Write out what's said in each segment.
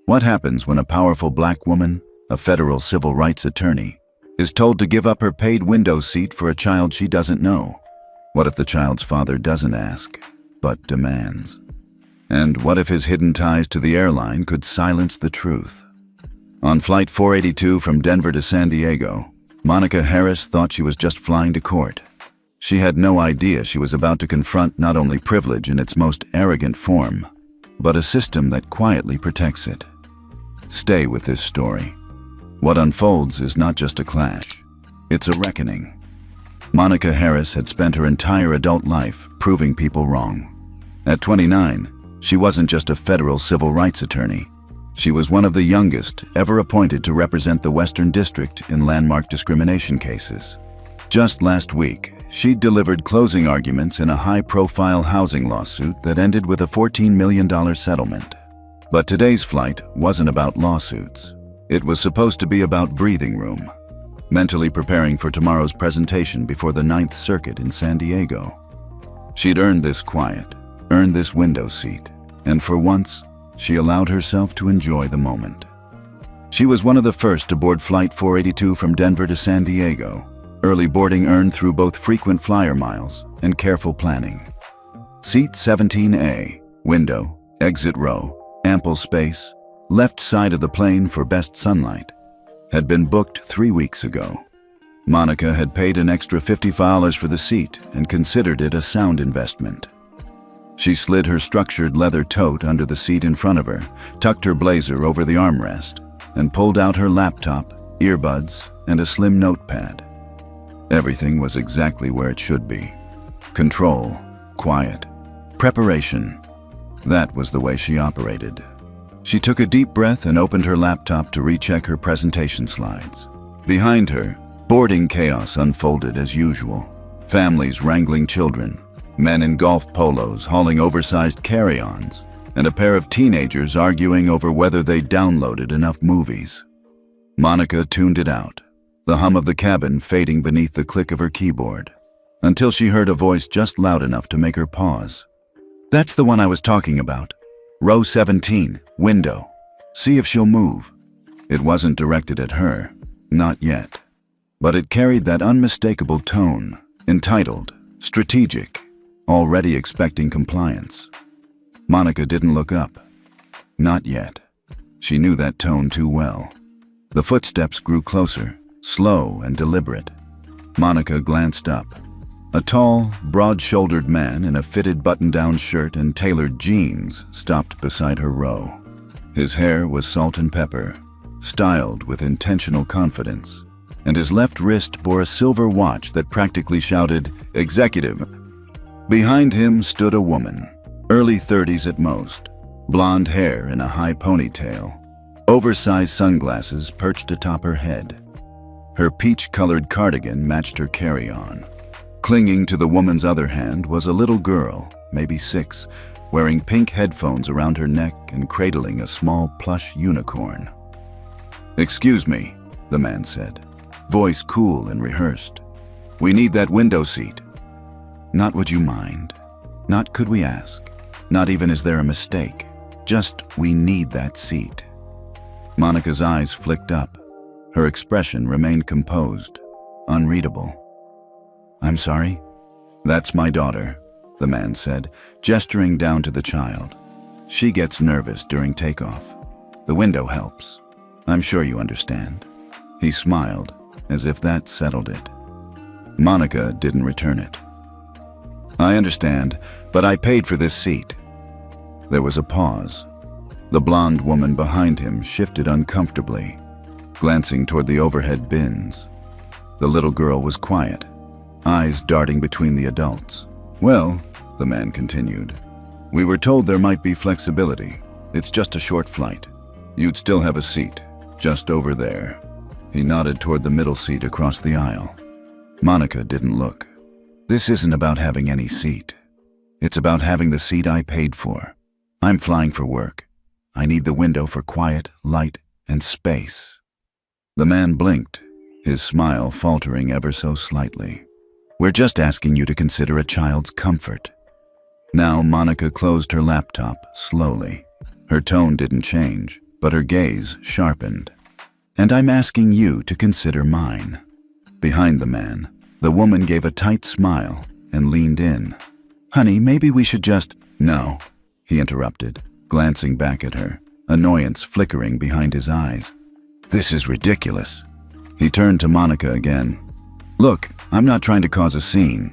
What happens when a powerful black woman, a federal civil rights attorney, is told to give up her paid window seat for a child she doesn't know? What if the child's father doesn't ask, but demands? And what if his hidden ties to the airline could silence the truth? On Flight 482 from Denver to San Diego, Monica Harris thought she was just flying to court. She had no idea she was about to confront not only privilege in its most arrogant form, but a system that quietly protects it. Stay with this story. What unfolds is not just a clash, it's a reckoning. Monica Harris had spent her entire adult life proving people wrong. At 29, she wasn't just a federal civil rights attorney. She was one of the youngest ever appointed to represent the Western District in landmark discrimination cases. Just last week, she delivered closing arguments in a high-profile housing lawsuit that ended with a $14 million settlement. But today's flight wasn't about lawsuits. It was supposed to be about breathing room, mentally preparing for tomorrow's presentation before the Ninth Circuit in San Diego. She'd earned this quiet, earned this window seat, and for once, she allowed herself to enjoy the moment. She was one of the first to board Flight 482 from Denver to San Diego, early boarding earned through both frequent flyer miles and careful planning. Seat 17A, window, exit row, ample space, left side of the plane for best sunlight, had been booked 3 weeks ago. Monica had paid an extra $50 for the seat and considered it a sound investment. She slid her structured leather tote under the seat in front of her, tucked her blazer over the armrest, and pulled out her laptop, earbuds, and a slim notepad. Everything was exactly where it should be. Control, quiet, preparation. That was the way she operated. She took a deep breath and opened her laptop to recheck her presentation slides. Behind her, boarding chaos unfolded as usual. Families wrangling children, men in golf polos hauling oversized carry-ons, and a pair of teenagers arguing over whether they downloaded enough movies. Monica tuned it out, the hum of the cabin fading beneath the click of her keyboard, until she heard a voice just loud enough to make her pause. "That's the one I was talking about. Row 17, window. See if she'll move." It wasn't directed at her, not yet, but it carried that unmistakable tone, entitled, strategic, already expecting compliance. Monica didn't look up. Not yet. She knew that tone too well. The footsteps grew closer, slow and deliberate. Monica glanced up. A tall, broad-shouldered man in a fitted button-down shirt and tailored jeans stopped beside her row. His hair was salt and pepper, styled with intentional confidence, and his left wrist bore a silver watch that practically shouted, "Executive." Behind him stood a woman, early 30s at most, blonde hair in a high ponytail, oversized sunglasses perched atop her head. Her peach-colored cardigan matched her carry-on. Clinging to the woman's other hand was a little girl, maybe 6, wearing pink headphones around her neck and cradling a small plush unicorn. "Excuse me," the man said, voice cool and rehearsed. "We need that window seat." Not would you mind, not could we ask, not even is there a mistake, just we need that seat. Monica's eyes flicked up. Her expression remained composed, unreadable. "I'm sorry?" "That's my daughter," the man said, gesturing down to the child. "She gets nervous during takeoff. The window helps. I'm sure you understand." He smiled, as if that settled it. Monica didn't return it. "I understand, but I paid for this seat." There was a pause. The blonde woman behind him shifted uncomfortably, glancing toward the overhead bins. The little girl was quiet, eyes darting between the adults. "Well," the man continued, "we were told there might be flexibility. It's just a short flight. You'd still have a seat, just over there." He nodded toward the middle seat across the aisle. Monica didn't look. "This isn't about having any seat. It's about having the seat I paid for. I'm flying for work. I need the window for quiet, light, and space." The man blinked, his smile faltering ever so slightly. "We're just asking you to consider a child's comfort." Now Monica closed her laptop slowly. Her tone didn't change, but her gaze sharpened. "And I'm asking you to consider mine." Behind the man, the woman gave a tight smile and leaned in. "Honey, maybe we should just—" "No," he interrupted, glancing back at her, annoyance flickering behind his eyes. "This is ridiculous." He turned to Monica again. "Look, I'm not trying to cause a scene.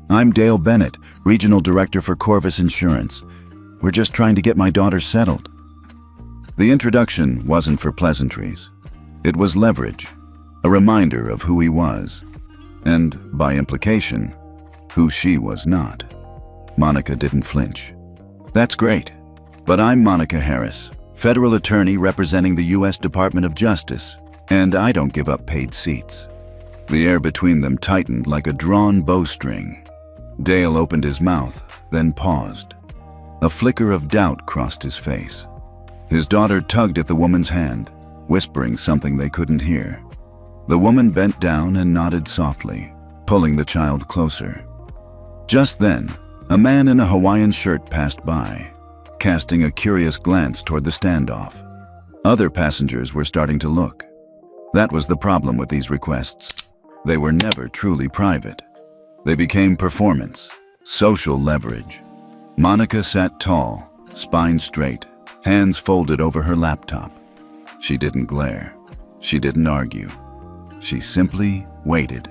I'm Dale Bennett, Regional Director for Corvus Insurance. We're just trying to get my daughter settled." The introduction wasn't for pleasantries. It was leverage, a reminder of who he was, and, by implication, who she was not. Monica didn't flinch. "That's great, but I'm Monica Harris, federal attorney representing the U.S. Department of Justice, and I don't give up paid seats." The air between them tightened like a drawn bowstring. Dale opened his mouth, then paused. A flicker of doubt crossed his face. His daughter tugged at the woman's hand, whispering something they couldn't hear. The woman bent down and nodded softly, pulling the child closer. Just then, a man in a Hawaiian shirt passed by, casting a curious glance toward the standoff. Other passengers were starting to look. That was the problem with these requests. They were never truly private. They became performance, social leverage. Monica sat tall, spine straight, hands folded over her laptop. She didn't glare. She didn't argue. She simply waited.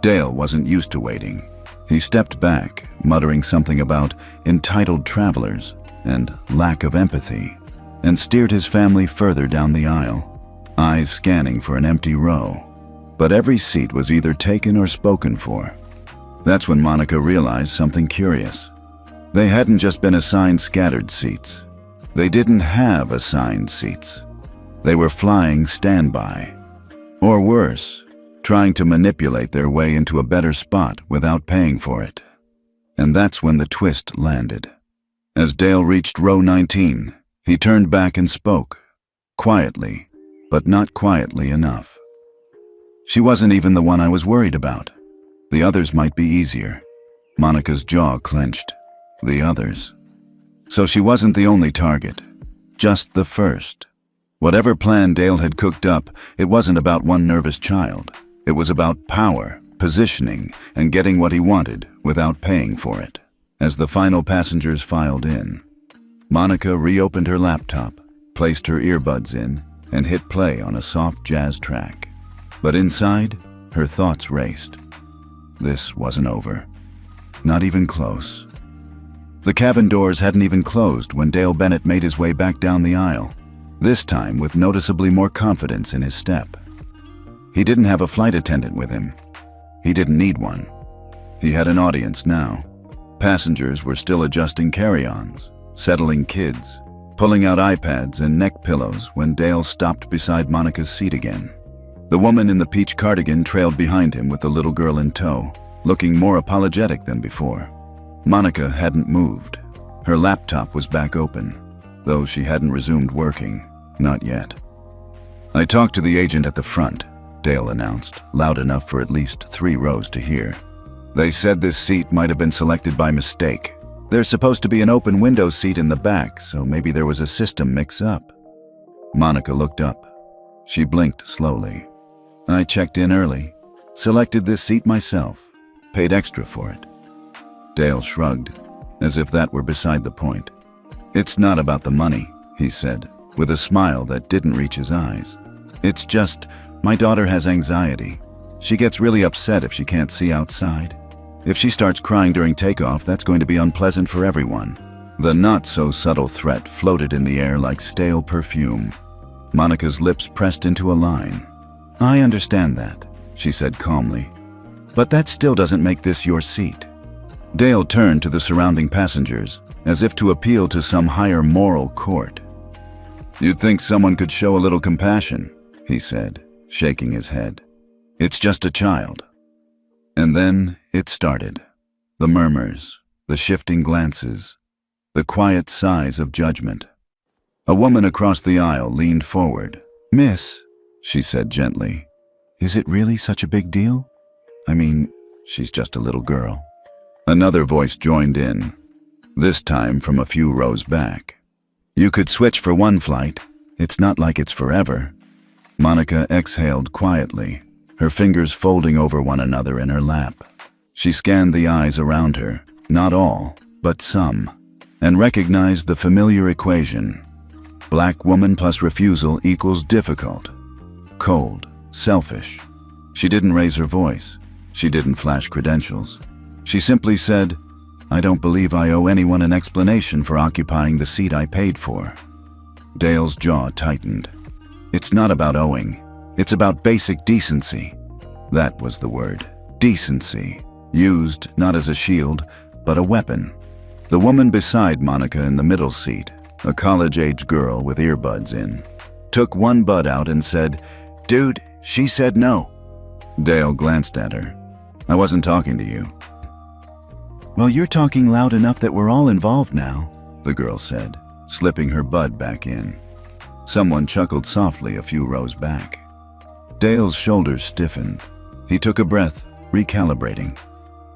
Dale wasn't used to waiting. He stepped back, muttering something about entitled travelers and lack of empathy, and steered his family further down the aisle, eyes scanning for an empty row. But every seat was either taken or spoken for. That's when Monica realized something curious. They hadn't just been assigned scattered seats. They didn't have assigned seats. They were flying standby. Or worse, trying to manipulate their way into a better spot without paying for it. And that's when the twist landed. As Dale reached row 19, he turned back and spoke, quietly, but not quietly enough. "She wasn't even the one I was worried about. The others might be easier." Monica's jaw clenched. The others. So she wasn't the only target, just the first. Whatever plan Dale had cooked up, it wasn't about one nervous child. It was about power, positioning, and getting what he wanted without paying for it. As the final passengers filed in, Monica reopened her laptop, placed her earbuds in, and hit play on a soft jazz track. But inside, her thoughts raced. This wasn't over. Not even close. The cabin doors hadn't even closed when Dale Bennett made his way back down the aisle, this time with noticeably more confidence in his step. He didn't have a flight attendant with him. He didn't need one. He had an audience now. Passengers were still adjusting carry-ons, settling kids, pulling out iPads and neck pillows when Dale stopped beside Monica's seat again. The woman in the peach cardigan trailed behind him with the little girl in tow, looking more apologetic than before. Monica hadn't moved. Her laptop was back open, though she hadn't resumed working. Not yet. "I talked to the agent at the front," Dale announced, loud enough for at least 3 rows to hear. "They said this seat might have been selected by mistake. There's supposed to be an open window seat in the back, so maybe there was a system mix-up." Monica looked up. She blinked slowly. "I checked in early, selected this seat myself, paid extra for it." Dale shrugged, as if that were beside the point. "It's not about the money," he said, with a smile that didn't reach his eyes. "It's just, my daughter has anxiety. She gets really upset if she can't see outside. If she starts crying during takeoff, that's going to be unpleasant for everyone." The not-so-subtle threat floated in the air like stale perfume. Monica's lips pressed into a line. "I understand that," she said calmly. "But that still doesn't make this your seat." Dale turned to the surrounding passengers, as if to appeal to some higher moral court. "You'd think someone could show a little compassion," he said, shaking his head. "It's just a child." And then it started. The murmurs, the shifting glances, the quiet sighs of judgment. A woman across the aisle leaned forward. "Miss," she said gently, "is it really such a big deal? I mean, she's just a little girl." Another voice joined in, this time from a few rows back. "You could switch for one flight. It's not like it's forever. Monica exhaled quietly, her fingers folding over one another in her lap. She scanned the eyes around her, not all, but some, and recognized the familiar equation. Black woman plus refusal equals difficult, cold, selfish. She didn't raise her voice. She didn't flash credentials. She simply said, "I don't believe I owe anyone an explanation for occupying the seat I paid for." Dale's jaw tightened. It's not about owing. It's about basic decency. That was the word. Decency. Used not as a shield, but a weapon. The woman beside Monica in the middle seat, a college-age girl with earbuds in, took one bud out and said, "Dude, she said no." Dale glanced at her. "I wasn't talking to you." "Well, you're talking loud enough that we're all involved now," the girl said, slipping her bud back in. Someone chuckled softly a few rows back. Dale's shoulders stiffened. He took a breath, recalibrating.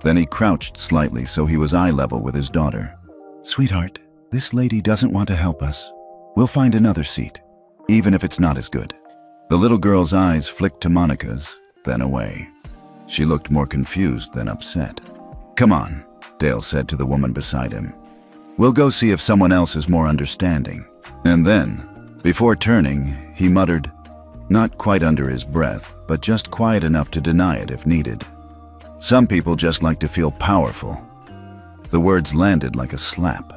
Then he crouched slightly so he was eye level with his daughter. "Sweetheart, this lady doesn't want to help us. We'll find another seat, even if it's not as good." The little girl's eyes flicked to Monica's, then away. She looked more confused than upset. "Come on," Dale said to the woman beside him. "We'll go see if someone else is more understanding." And then, before turning, he muttered, not quite under his breath, but just quiet enough to deny it if needed, "Some people just like to feel powerful." The words landed like a slap.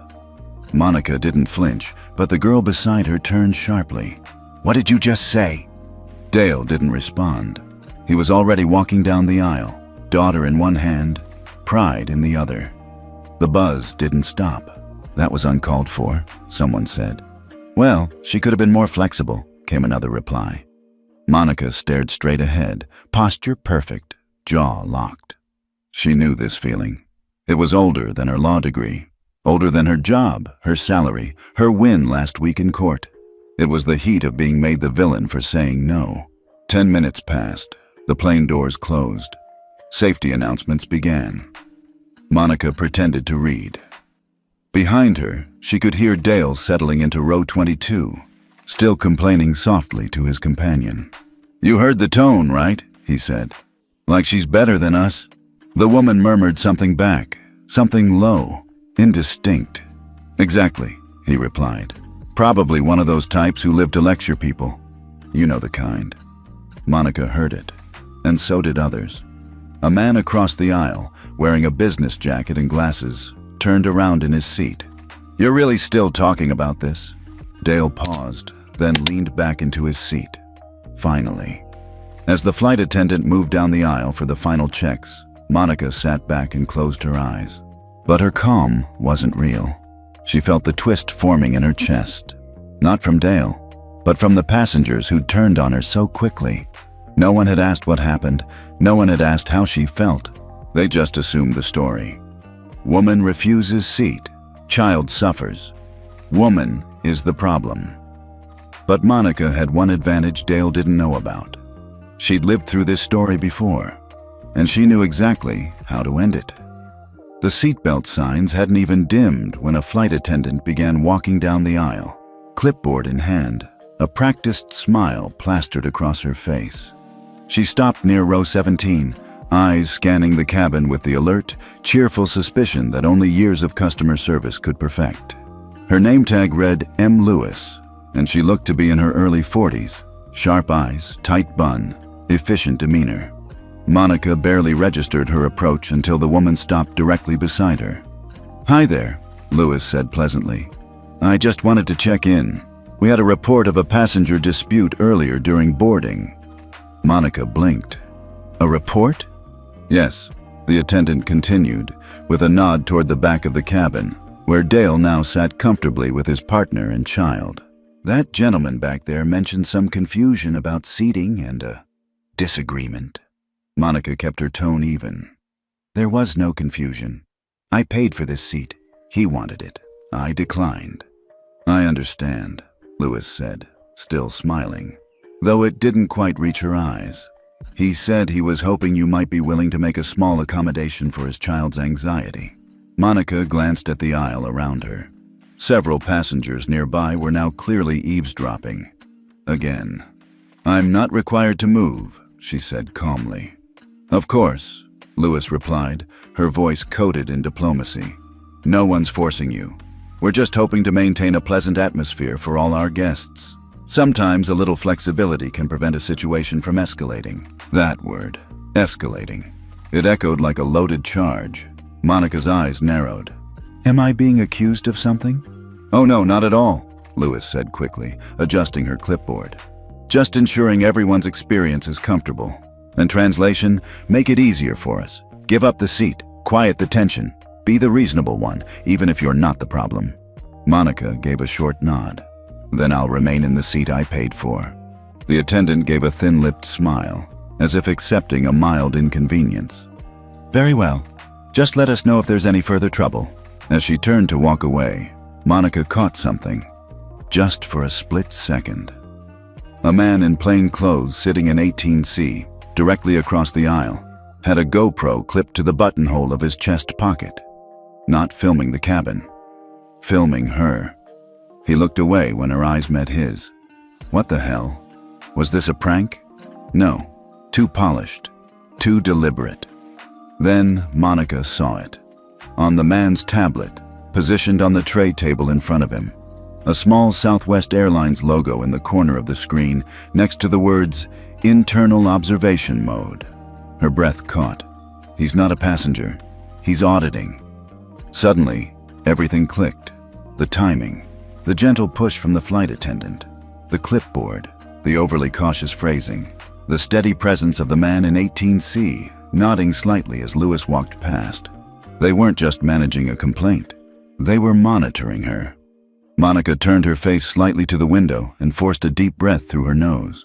Monica didn't flinch, but the girl beside her turned sharply. "What did you just say?" Dale didn't respond. He was already walking down the aisle, daughter in one hand, pride in the other. The buzz didn't stop. "That was uncalled for," someone said. "Well, she could have been more flexible," came another reply. Monica stared straight ahead, posture perfect, jaw locked. She knew this feeling. It was older than her law degree, older than her job, her salary, her win last week in court. It was the heat of being made the villain for saying no. 10 minutes passed. The plane doors closed. Safety announcements began. Monica pretended to read. Behind her, she could hear Dale settling into row 22, still complaining softly to his companion. "You heard the tone, right?" he said. "Like she's better than us." The woman murmured something back, something low, indistinct. "Exactly," he replied. "Probably one of those types who live to lecture people. You know the kind." Monica heard it, and so did others. A man across the aisle, wearing a business jacket and glasses, turned around in his seat. "You're really still talking about this?" Dale paused, then leaned back into his seat. Finally. As the flight attendant moved down the aisle for the final checks, Monica sat back and closed her eyes. But her calm wasn't real. She felt the twist forming in her chest. Not from Dale, but from the passengers who'd turned on her so quickly. No one had asked what happened. No one had asked how she felt. They just assumed the story. Woman refuses seat. Child suffers. Woman is the problem. But Monica had one advantage Dale didn't know about. She'd lived through this story before, and she knew exactly how to end it. The seatbelt signs hadn't even dimmed when a flight attendant began walking down the aisle, clipboard in hand, a practiced smile plastered across her face. She stopped near row 17, eyes scanning the cabin with the alert, cheerful suspicion that only years of customer service could perfect. Her name tag read M. Lewis, and she looked to be in her early 40s, sharp eyes, tight bun, efficient demeanor. Monica barely registered her approach until the woman stopped directly beside her. "Hi there," Lewis said pleasantly. "I just wanted to check in. We had a report of a passenger dispute earlier during boarding." Monica blinked. "A report?" "Yes," the attendant continued, with a nod toward the back of the cabin, where Dale now sat comfortably with his partner and child. "That gentleman back there mentioned some confusion about seating and a disagreement." Monica kept her tone even. "There was no confusion. I paid for this seat. He wanted it. I declined." "I understand," Lewis said, still smiling, though it didn't quite reach her eyes. "He said he was hoping you might be willing to make a small accommodation for his child's anxiety." Monica glanced at the aisle around her. Several passengers nearby were now clearly eavesdropping, again. "I'm not required to move," she said calmly. "Of course," Lewis replied, her voice coated in diplomacy. "No one's forcing you. We're just hoping to maintain a pleasant atmosphere for all our guests. Sometimes a little flexibility can prevent a situation from escalating." That word, escalating. It echoed like a loaded charge. Monica's eyes narrowed. "Am I being accused of something?" "Oh no, not at all," Lewis said quickly, adjusting her clipboard. "Just ensuring everyone's experience is comfortable. In translation, make it easier for us. Give up the seat, quiet the tension, be the reasonable one, even if you're not the problem." Monica gave a short nod. "Then I'll remain in the seat I paid for." The attendant gave a thin-lipped smile, as if accepting a mild inconvenience. "Very well. Just let us know if there's any further trouble." As she turned to walk away, Monica caught something, just for a split second. A man in plain clothes sitting in 18C, directly across the aisle, had a GoPro clipped to the buttonhole of his chest pocket. Not filming the cabin, filming her. He looked away when her eyes met his. What the hell? Was this a prank? No. Too polished. Too deliberate. Then Monica saw it. On the man's tablet, positioned on the tray table in front of him. A small Southwest Airlines logo in the corner of the screen, next to the words, "Internal Observation Mode." Her breath caught. He's not a passenger. He's auditing. Suddenly, everything clicked. The timing, the gentle push from the flight attendant, the clipboard, the overly cautious phrasing, the steady presence of the man in 18C, nodding slightly as Lewis walked past. They weren't just managing a complaint. They were monitoring her. Monica turned her face slightly to the window and forced a deep breath through her nose.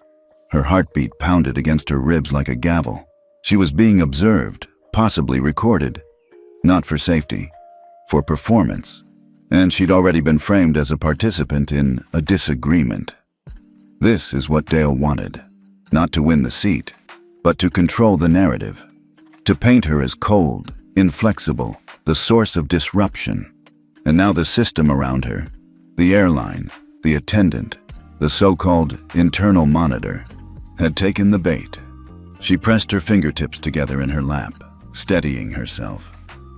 Her heartbeat pounded against her ribs like a gavel. She was being observed, possibly recorded. Not for safety, for performance. And she'd already been framed as a participant in a disagreement. This is what Dale wanted. Not to win the seat, but to control the narrative. To paint her as cold, inflexible, the source of disruption. And now the system around her, the airline, the attendant, the so-called internal monitor, had taken the bait. She pressed her fingertips together in her lap, steadying herself.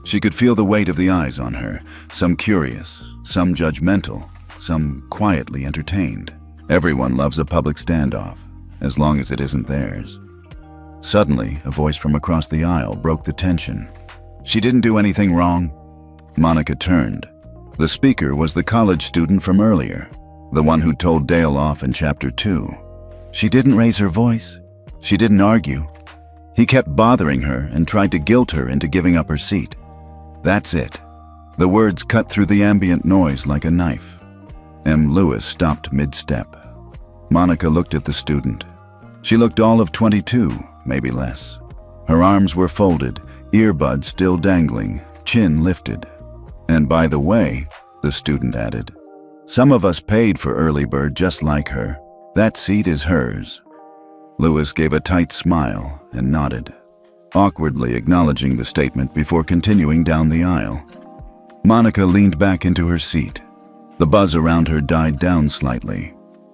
She could feel the weight of the eyes on her, some curious, some judgmental, some quietly entertained. Everyone loves a public standoff, as long as it isn't theirs. Suddenly, a voice from across the aisle broke the tension. "She didn't do anything wrong." Monica turned. The speaker was the college student from earlier, the one who told Dale off in Chapter 2. She didn't raise her voice. She didn't argue. He kept bothering her and tried to guilt her into giving up her seat. That's it. The words cut through the ambient noise like a knife. M. Lewis stopped mid-step. Monica looked at the student. She looked all of 22, maybe less. Her arms were folded, earbuds still dangling, chin lifted. "And by the way," the student added, "some of us paid for Early Bird just like her. That seat is hers." Lewis gave a tight smile and nodded, awkwardly acknowledging the statement before continuing down the aisle. Monica leaned back into her seat. The buzz around her died down slightly.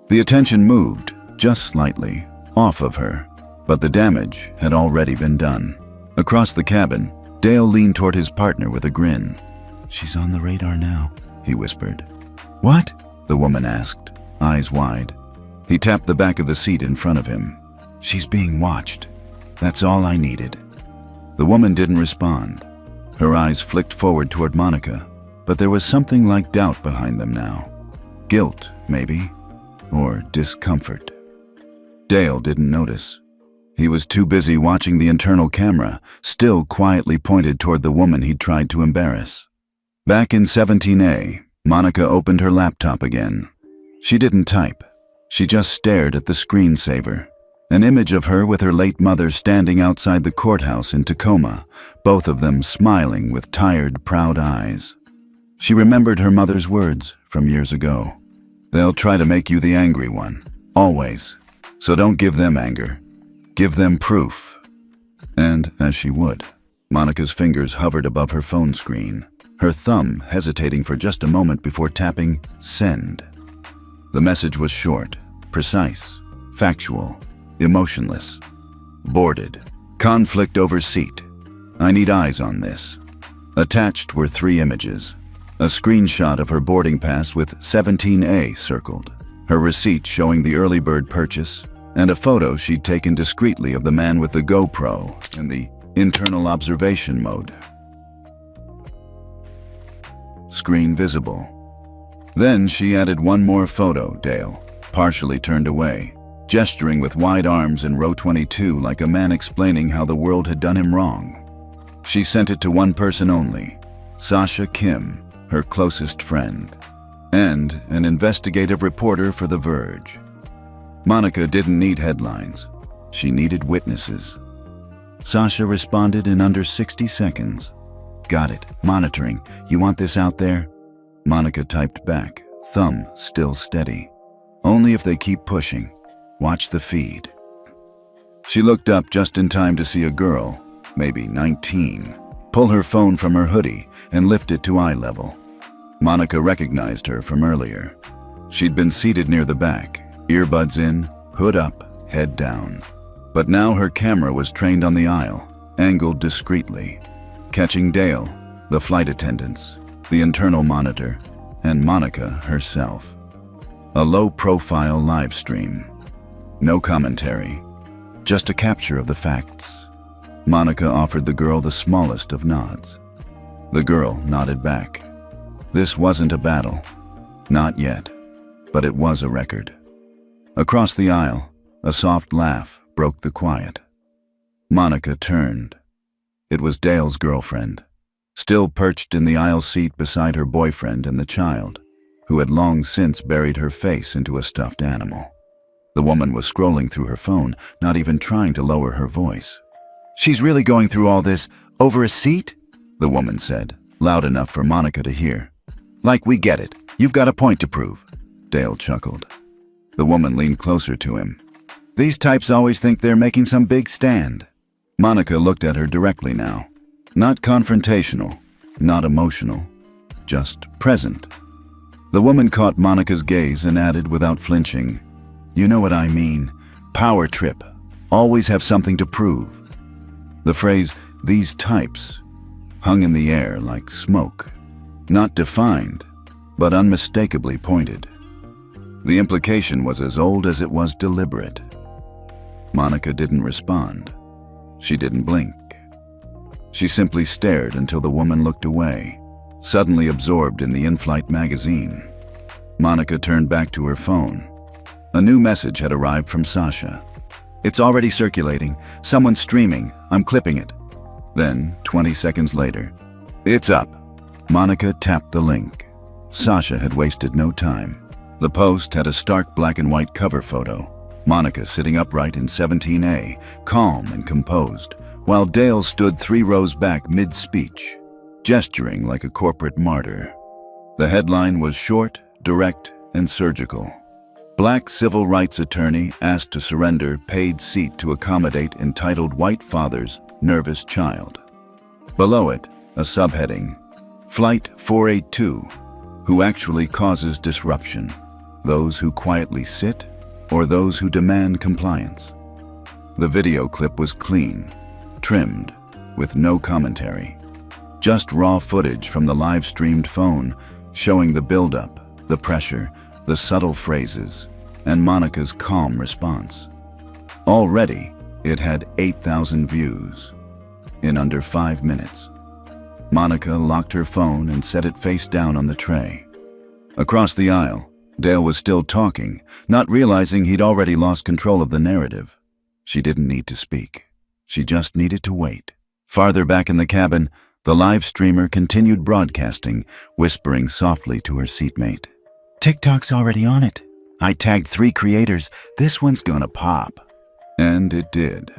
The attention moved, just slightly, off of her, but the damage had already been done. Across the cabin, Dale leaned toward his partner with a grin. "She's on the radar now," he whispered. "What?" the woman asked, eyes wide. He tapped the back of the seat in front of him. "She's being watched. That's all I needed." The woman didn't respond. Her eyes flicked forward toward Monica, but there was something like doubt behind them now. Guilt, maybe, or discomfort. Dale didn't notice. He was too busy watching the internal camera, still quietly pointed toward the woman he'd tried to embarrass. Back in 17A, Monica opened her laptop again. She didn't type. She just stared at the screensaver. An image of her with her late mother standing outside the courthouse in Tacoma, both of them smiling with tired, proud eyes. She remembered her mother's words from years ago. "They'll try to make you the angry one, always. So don't give them anger. Give them proof." And as she would, Monica's fingers hovered above her phone screen, her thumb hesitating for just a moment before tapping send. The message was short, Precise, factual, emotionless. Boarded. Conflict over seat. I need eyes on this. Attached were 3 images. A screenshot of her boarding pass with 17A circled, her receipt showing the early bird purchase, and a photo she'd taken discreetly of the man with the GoPro in the internal observation mode. Screen visible. Then she added one more photo, Dale, partially turned away, gesturing with wide arms in row 22 like a man explaining how the world had done him wrong. She sent it to one person only, Sasha Kim, her closest friend, and an investigative reporter for The Verge. Monica didn't need headlines. She needed witnesses. Sasha responded in under 60 seconds. Got it. Monitoring. You want this out there? Monica typed back, thumb still steady. Only if they keep pushing. Watch the feed. She looked up just in time to see a girl, maybe 19, pull her phone from her hoodie and lift it to eye level. Monica recognized her from earlier. She'd been seated near the back, earbuds in, hood up, head down. But now her camera was trained on the aisle, angled discreetly, catching Dale, the flight attendants, the internal monitor, and Monica herself. A low-profile live stream. No commentary, just a capture of the facts. Monica offered the girl the smallest of nods. The girl nodded back. This wasn't a battle. Not yet. But it was a record. Across the aisle, a soft laugh broke the quiet. Monica turned. It was Dale's girlfriend, still perched in the aisle seat beside her boyfriend and the child, who had long since buried her face into a stuffed animal. The woman was scrolling through her phone, not even trying to lower her voice. "She's really going through all this over a seat?" the woman said, loud enough for Monica to hear. "Like, we get it. You've got a point to prove." Dale chuckled. The woman leaned closer to him. "These types always think they're making some big stand." Monica looked at her directly now. Not confrontational, not emotional, just present. The woman caught Monica's gaze and added without flinching, "You know what I mean. Power trip. Always have something to prove." The phrase, "these types," hung in the air like smoke. Not defined, but unmistakably pointed. The implication was as old as it was deliberate. Monica didn't respond. She didn't blink. She simply stared until the woman looked away, suddenly absorbed in the in-flight magazine. Monica turned back to her phone. A new message had arrived from Sasha. "It's already circulating. Someone's streaming. I'm clipping it." Then, 20 seconds later, "It's up." Monica tapped the link. Sasha had wasted no time. The post had a stark black and white cover photo. Monica sitting upright in 17A, calm and composed, while Dale stood 3 rows back mid-speech, gesturing like a corporate martyr. The headline was short, direct, and surgical. Black civil rights attorney asked to surrender paid seat to accommodate entitled white father's nervous child. Below it, a subheading, Flight 482, who actually causes disruption, those who quietly sit or those who demand compliance. The video clip was clean, trimmed, with no commentary. Just raw footage from the live-streamed phone showing the buildup, the pressure, the subtle phrases, and Monica's calm response. Already, it had 8,000 views in under 5 minutes. Monica locked her phone and set it face down on the tray. Across the aisle, Dale was still talking, not realizing he'd already lost control of the narrative. She didn't need to speak. She just needed to wait. Farther back in the cabin, the live streamer continued broadcasting, whispering softly to her seatmate. "TikTok's already on it. I tagged 3 creators. This one's gonna pop." And it did.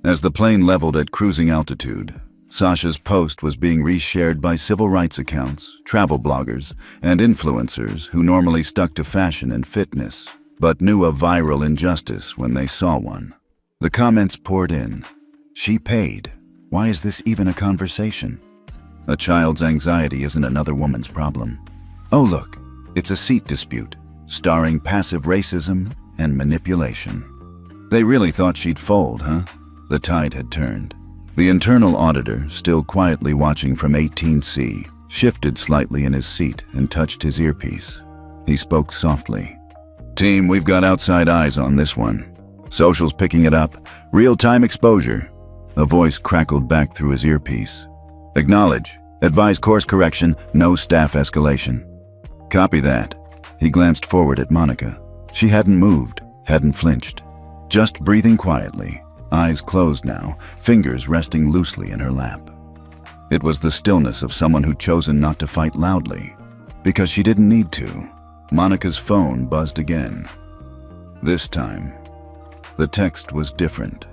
As the plane leveled at cruising altitude, Sasha's post was being reshared by civil rights accounts, travel bloggers, and influencers who normally stuck to fashion and fitness, but knew a viral injustice when they saw one. The comments poured in. "She paid. Why is this even a conversation?" A child's anxiety isn't another woman's problem. "Oh look, it's a seat dispute, starring passive racism and manipulation. They really thought she'd fold, huh? The tide had turned. The internal auditor, still quietly watching from 18C, shifted slightly in his seat and touched his earpiece. He spoke softly. "Team, we've got outside eyes on this one. Social's picking it up. Real-time exposure." A voice crackled back through his earpiece. "Acknowledge. Advise course correction. No staff escalation." "Copy that." He glanced forward at Monica. She hadn't moved, hadn't flinched. Just breathing quietly, eyes closed now, fingers resting loosely in her lap. It was the stillness of someone who'd chosen not to fight loudly, because she didn't need to. Monica's phone buzzed again. This time, the text was different.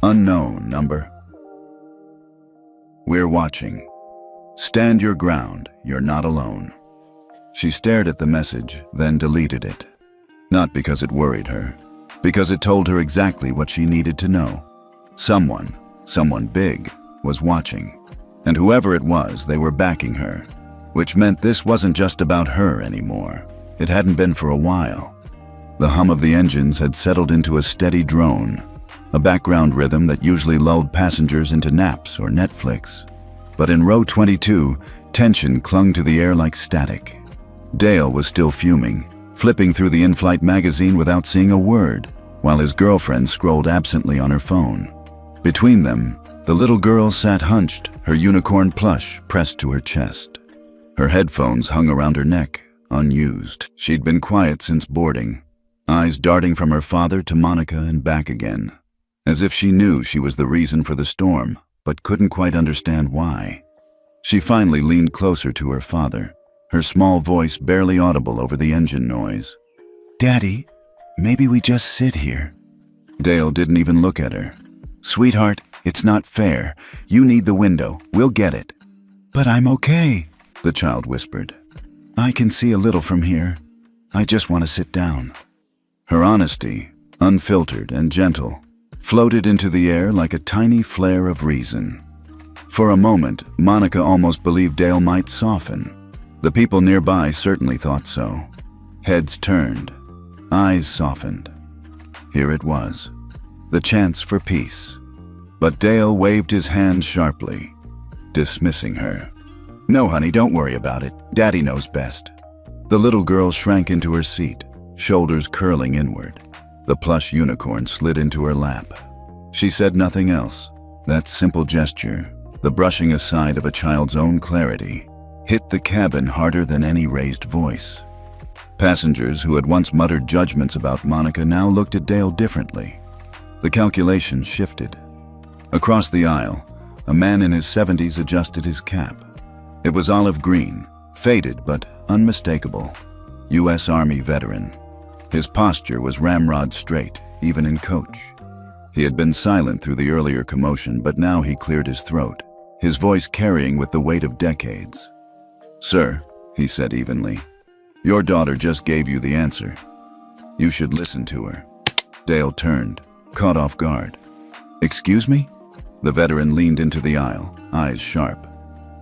Unknown number. "We're watching. Stand your ground, you're not alone." She stared at the message, then deleted it. Not because it worried her, because it told her exactly what she needed to know. Someone big, was watching. And whoever it was, they were backing her. Which meant this wasn't just about her anymore. It hadn't been for a while. The hum of the engines had settled into a steady drone, a background rhythm that usually lulled passengers into naps or Netflix. But in row 22, tension clung to the air like static. Dale was still fuming, flipping through the in-flight magazine without seeing a word, while his girlfriend scrolled absently on her phone. Between them, the little girl sat hunched, her unicorn plush pressed to her chest. Her headphones hung around her neck, unused. She'd been quiet since boarding, eyes darting from her father to Monica and back again, as if she knew she was the reason for the storm, but couldn't quite understand why. She finally leaned closer to her father, her small voice barely audible over the engine noise. "Daddy, maybe we just sit here." Dale didn't even look at her. "Sweetheart, it's not fair. You need the window. We'll get it." "But I'm okay," the child whispered. "I can see a little from here. I just want to sit down." Her honesty, unfiltered and gentle, floated into the air like a tiny flare of reason. For a moment, Monica almost believed Dale might soften. The people nearby certainly thought so. Heads turned, eyes softened. Here it was, the chance for peace. But Dale waved his hand sharply, dismissing her. "No, honey, don't worry about it. Daddy knows best." The little girl shrank into her seat, shoulders curling inward. The plush unicorn slid into her lap. She said nothing else. That simple gesture, the brushing aside of a child's own clarity, hit the cabin harder than any raised voice. Passengers who had once muttered judgments about Monica now looked at Dale differently. The calculation shifted. Across the aisle, a man in his 70s adjusted his cap. It was olive green, faded but unmistakable. U.S. Army veteran. His posture was ramrod straight, even in coach. He had been silent through the earlier commotion, but now he cleared his throat, his voice carrying with the weight of decades. "Sir," he said evenly, "your daughter just gave you the answer. You should listen to her." Dale turned, caught off guard. "Excuse me?" The veteran leaned into the aisle, eyes sharp.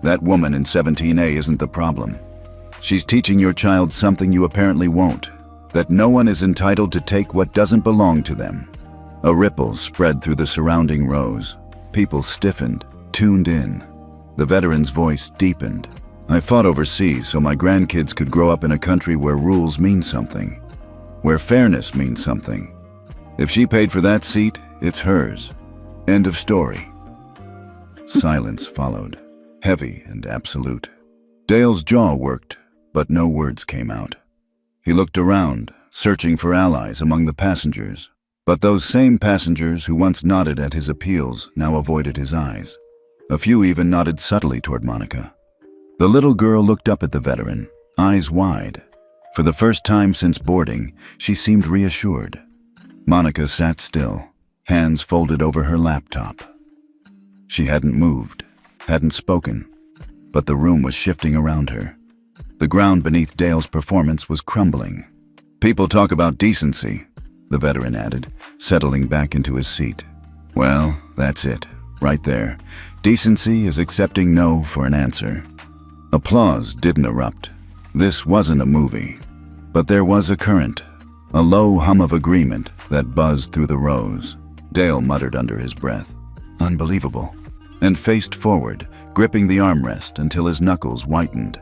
"That woman in 17A isn't the problem. She's teaching your child something you apparently won't, that no one is entitled to take what doesn't belong to them." A ripple spread through the surrounding rows. People stiffened, tuned in. The veteran's voice deepened. "I fought overseas so my grandkids could grow up in a country where rules mean something, where fairness means something. If she paid for that seat, it's hers. End of story." Silence followed, heavy and absolute. Dale's jaw worked, but no words came out. He looked around, searching for allies among the passengers. But those same passengers who once nodded at his appeals now avoided his eyes. A few even nodded subtly toward Monica. The little girl looked up at the veteran, eyes wide. For the first time since boarding, she seemed reassured. Monica sat still, hands folded over her laptop. She hadn't moved, hadn't spoken, but the room was shifting around her. The ground beneath Dale's performance was crumbling. "People talk about decency," the veteran added, settling back into his seat. "Well, that's it, right there. Decency is accepting no for an answer." Applause didn't erupt. This wasn't a movie. But there was a current, A low hum of agreement that buzzed through the rows. Dale muttered under his breath, "Unbelievable," and faced forward, gripping the armrest until his knuckles whitened.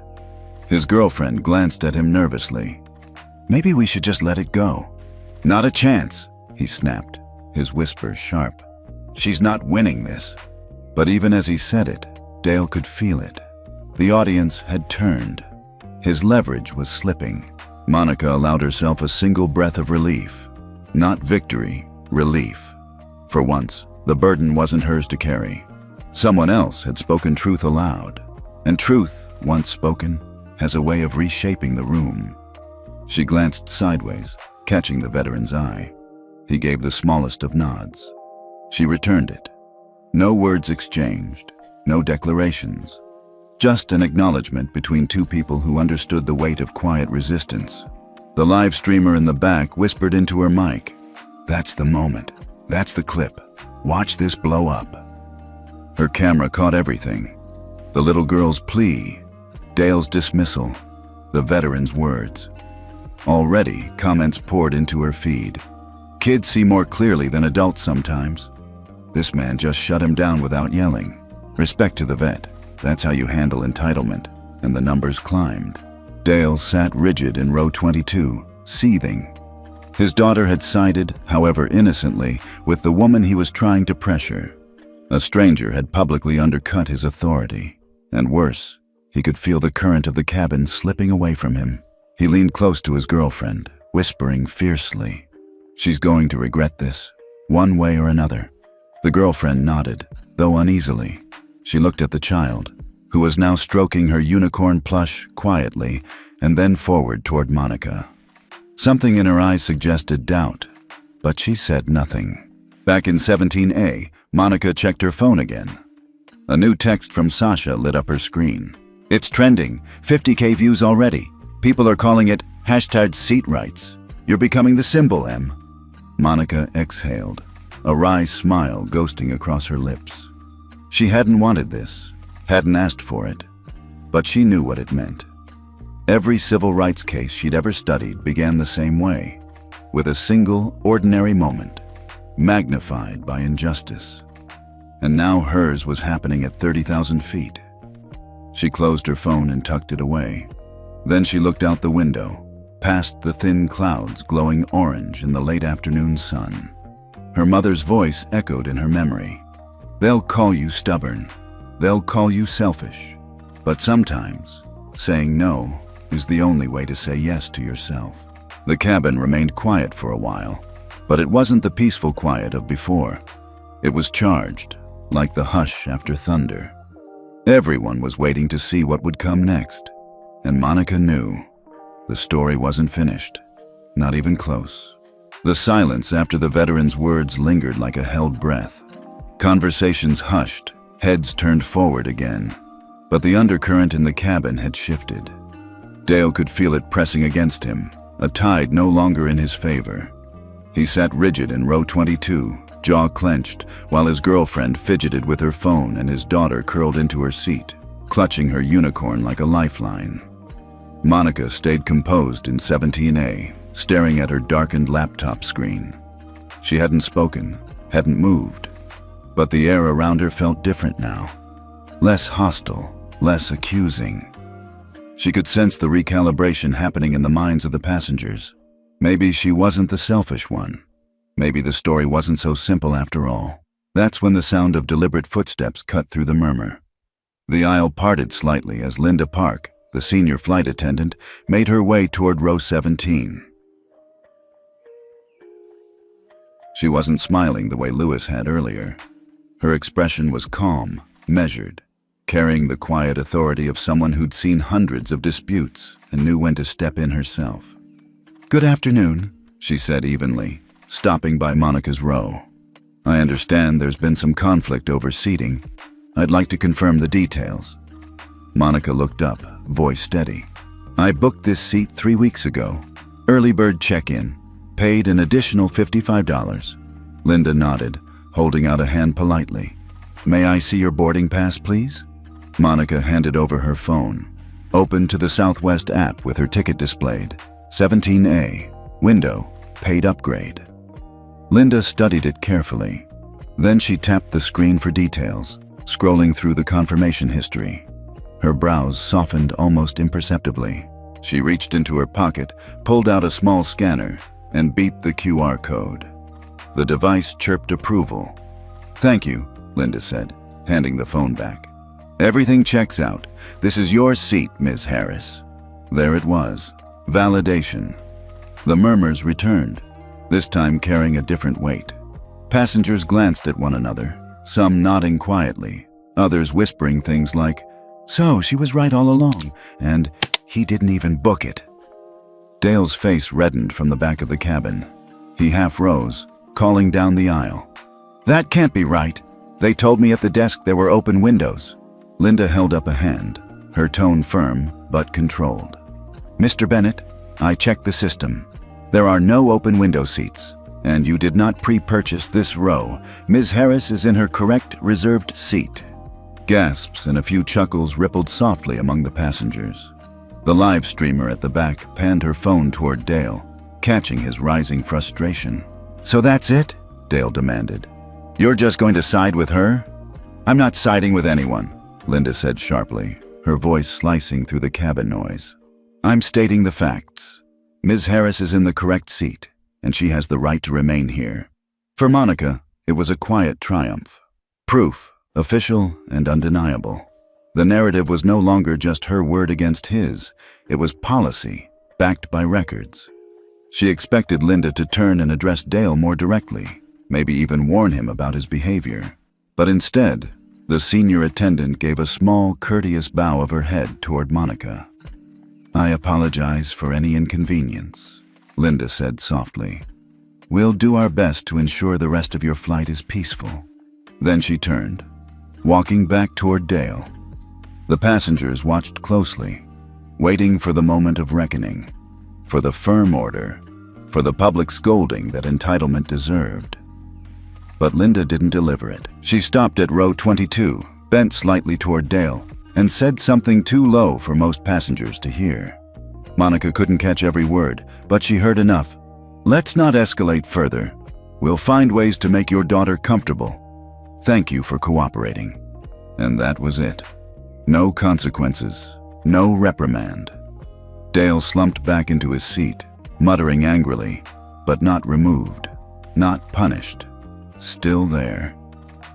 His girlfriend glanced at him nervously. "Maybe we should just let it go." "Not a chance," he snapped, his whisper sharp. "She's not winning this." But even as he said it, Dale could feel it. The audience had turned. His leverage was slipping. Monica allowed herself a single breath of relief. Not victory, relief. For once, the burden wasn't hers to carry. Someone else had spoken truth aloud. And truth, once spoken, has a way of reshaping the room. She glanced sideways, catching the veteran's eye. He gave the smallest of nods. She returned it. No words exchanged, no declarations. Just an acknowledgement between two people who understood the weight of quiet resistance. The live streamer in the back whispered into her mic, "That's the moment. That's the clip. Watch this blow up." Her camera caught everything. The little girl's plea, Dale's dismissal, the veteran's words. Already, comments poured into her feed. "Kids see more clearly than adults sometimes. This man just shut him down without yelling. Respect to the vet. That's how you handle entitlement." And the numbers climbed. Dale sat rigid in row 22, seething. His daughter had sided, however innocently, with the woman he was trying to pressure. A stranger had publicly undercut his authority. And worse, he could feel the current of the cabin slipping away from him. He leaned close to his girlfriend, whispering fiercely, "She's going to regret this, one way or another." The girlfriend nodded, though uneasily. She looked at the child, who was now stroking her unicorn plush quietly and then forward toward Monica. Something in her eyes suggested doubt, but she said nothing. Back in 17A, Monica checked her phone again. A new text from Sasha lit up her screen. "It's trending, 50K views already. People are calling it #SeatRights. You're becoming the symbol, Em." Monica exhaled, a wry smile ghosting across her lips. She hadn't wanted this, hadn't asked for it, but she knew what it meant. Every civil rights case she'd ever studied began the same way, with a single, ordinary moment, magnified by injustice. And now hers was happening at 30,000 feet. She closed her phone and tucked it away. Then she looked out the window, past the thin clouds glowing orange in the late afternoon sun. Her mother's voice echoed in her memory. "They'll call you stubborn. They'll call you selfish. But sometimes, saying no is the only way to say yes to yourself." The cabin remained quiet for a while, but it wasn't the peaceful quiet of before. It was charged, like the hush after thunder. Everyone was waiting to see what would come next, and Monica knew the story wasn't finished, not even close. The silence after the veteran's words lingered like a held breath. Conversations hushed, heads turned forward again, but the undercurrent in the cabin had shifted. Dale could feel it pressing against him, a tide no longer in his favor. He sat rigid in row 22, jaw clenched, while his girlfriend fidgeted with her phone and his daughter curled into her seat, clutching her unicorn like a lifeline. Monica stayed composed in 17A, staring at her darkened laptop screen. She hadn't spoken, hadn't moved, but the air around her felt different now. Less hostile, less accusing. She could sense the recalibration happening in the minds of the passengers. Maybe she wasn't the selfish one. Maybe the story wasn't so simple after all. That's when the sound of deliberate footsteps cut through the murmur. The aisle parted slightly as Linda Park, the senior flight attendant, made her way toward row 17. She wasn't smiling the way Lewis had earlier. Her expression was calm, measured, carrying the quiet authority of someone who'd seen hundreds of disputes and knew when to step in herself. "Good afternoon," she said evenly, stopping by Monica's row. "I understand there's been some conflict over seating. I'd like to confirm the details." Monica looked up, voice steady. "I booked this seat 3 weeks ago. Early bird check-in. Paid an additional $55. Linda nodded, holding out a hand politely. "May I see your boarding pass, please?" Monica handed over her phone. Opened to the Southwest app with her ticket displayed. 17A. Window, paid upgrade. Linda studied it carefully. Then she tapped the screen for details, scrolling through the confirmation history. Her brows softened almost imperceptibly. She reached into her pocket, pulled out a small scanner, and beeped the QR code. The device chirped approval. "Thank you," Linda said, handing the phone back. "Everything checks out. This is your seat, Ms. Harris." There it was. Validation. The murmurs returned, this time carrying a different weight. Passengers glanced at one another, some nodding quietly, others whispering things like, "So, she was right all along," and "He didn't even book it." Dale's face reddened from the back of the cabin. He half rose, calling down the aisle. "That can't be right. They told me at the desk there were open windows." Linda held up a hand, her tone firm but controlled. "Mr. Bennett, I checked the system. There are no open window seats, and you did not pre-purchase this row. Ms. Harris is in her correct reserved seat." Gasps and a few chuckles rippled softly among the passengers. The live streamer at the back panned her phone toward Dale, catching his rising frustration. "So that's it?" Dale demanded. "You're just going to side with her?" "I'm not siding with anyone," Linda said sharply, her voice slicing through the cabin noise. "I'm stating the facts. Ms. Harris is in the correct seat, and she has the right to remain here." For Monica, it was a quiet triumph. Proof, official and undeniable. The narrative was no longer just her word against his. It was policy, backed by records. She expected Linda to turn and address Dale more directly, maybe even warn him about his behavior. But instead, the senior attendant gave a small, courteous bow of her head toward Monica. "I apologize for any inconvenience," Linda said softly. "We'll do our best to ensure the rest of your flight is peaceful." Then she turned, walking back toward Dale. The passengers watched closely, waiting for the moment of reckoning, for the firm order, for the public scolding that entitlement deserved. But Linda didn't deliver it. She stopped at row 22, bent slightly toward Dale, and said something too low for most passengers to hear. Monica couldn't catch every word, but she heard enough. "Let's not escalate further. We'll find ways to make your daughter comfortable. Thank you for cooperating." And that was it. No consequences, no reprimand. Dale slumped back into his seat, muttering angrily, but not removed, not punished. Still there.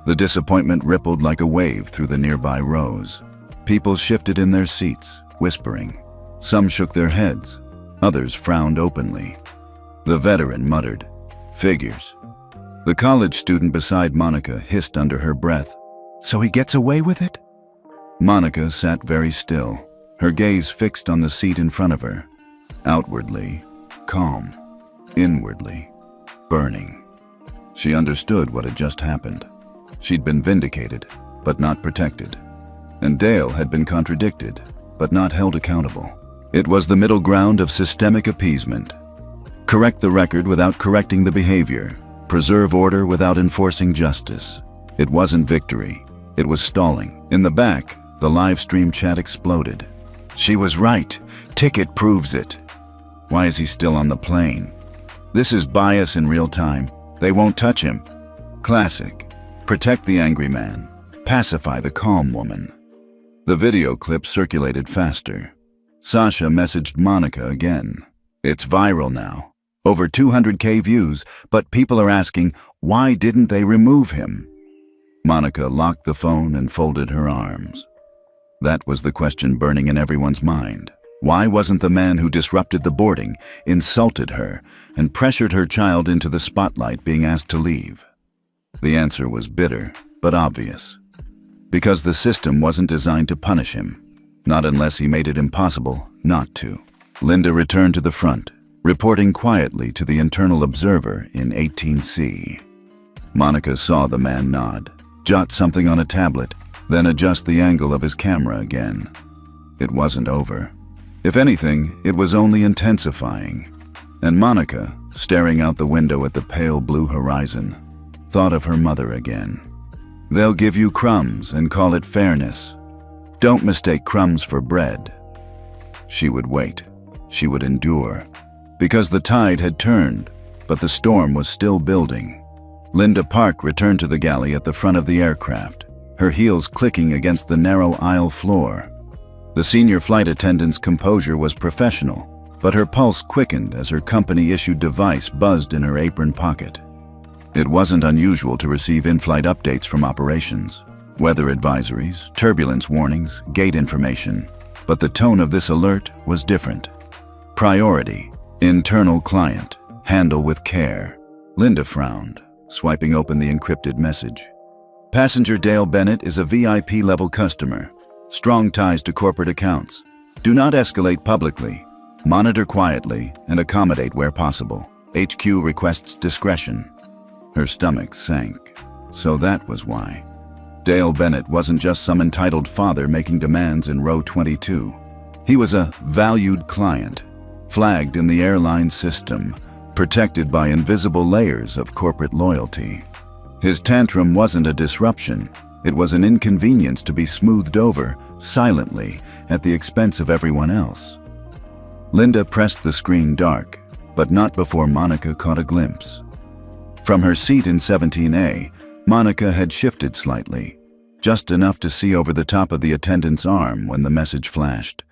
The disappointment rippled like a wave through the nearby rows. People shifted in their seats, whispering. Some shook their heads, others frowned openly. The veteran muttered, "Figures." The college student beside Monica hissed under her breath, "So he gets away with it?" Monica sat very still, her gaze fixed on the seat in front of her. Outwardly, calm. Inwardly, burning. She understood what had just happened. She'd been vindicated, but not protected. And Dale had been contradicted, but not held accountable. It was the middle ground of systemic appeasement. Correct the record without correcting the behavior. Preserve order without enforcing justice. It wasn't victory. It was stalling. In the back, the live stream chat exploded. "She was right. Ticket proves it. Why is he still on the plane? This is bias in real time. They won't touch him." Classic. Protect the angry man. Pacify the calm woman. The video clip circulated faster. Sasha messaged Monica again. "It's viral now. Over 200K views, but people are asking, why didn't they remove him?" Monica locked the phone and folded her arms. That was the question burning in everyone's mind. Why wasn't the man who disrupted the boarding, insulted her, and pressured her child into the spotlight being asked to leave? The answer was bitter, but obvious. Because the system wasn't designed to punish him, not unless he made it impossible not to. Linda returned to the front, reporting quietly to the internal observer in 18C. Monica saw the man nod, jot something on a tablet, then adjust the angle of his camera again. It wasn't over. If anything, it was only intensifying. And Monica, staring out the window at the pale blue horizon, thought of her mother again. "They'll give you crumbs and call it fairness. Don't mistake crumbs for bread." She would wait. She would endure. Because the tide had turned. but the storm was still building. Linda Park returned to the galley at the front of the aircraft, her heels clicking against the narrow aisle floor. The senior flight attendant's composure was professional, but her pulse quickened as her company-issued device buzzed in her apron pocket. It wasn't unusual to receive in-flight updates from operations, weather advisories, turbulence warnings, gate information, but the tone of this alert was different. Priority, internal client, handle with care. Linda frowned, swiping open the encrypted message. Passenger Dale Bennett is a VIP-level customer. Strong ties to corporate accounts. Do not escalate publicly. Monitor quietly and accommodate where possible. HQ requests discretion. Her stomach sank. So that was why. Dale Bennett wasn't just some entitled father making demands in row 22. He was a valued client, flagged in the airline system, protected by invisible layers of corporate loyalty. His tantrum wasn't a disruption. It was an inconvenience to be smoothed over, silently, at the expense of everyone else. Linda pressed the screen dark, but not before Monica caught a glimpse. From her seat in 17A, Monica had shifted slightly, just enough to see over the top of the attendant's arm when the message flashed.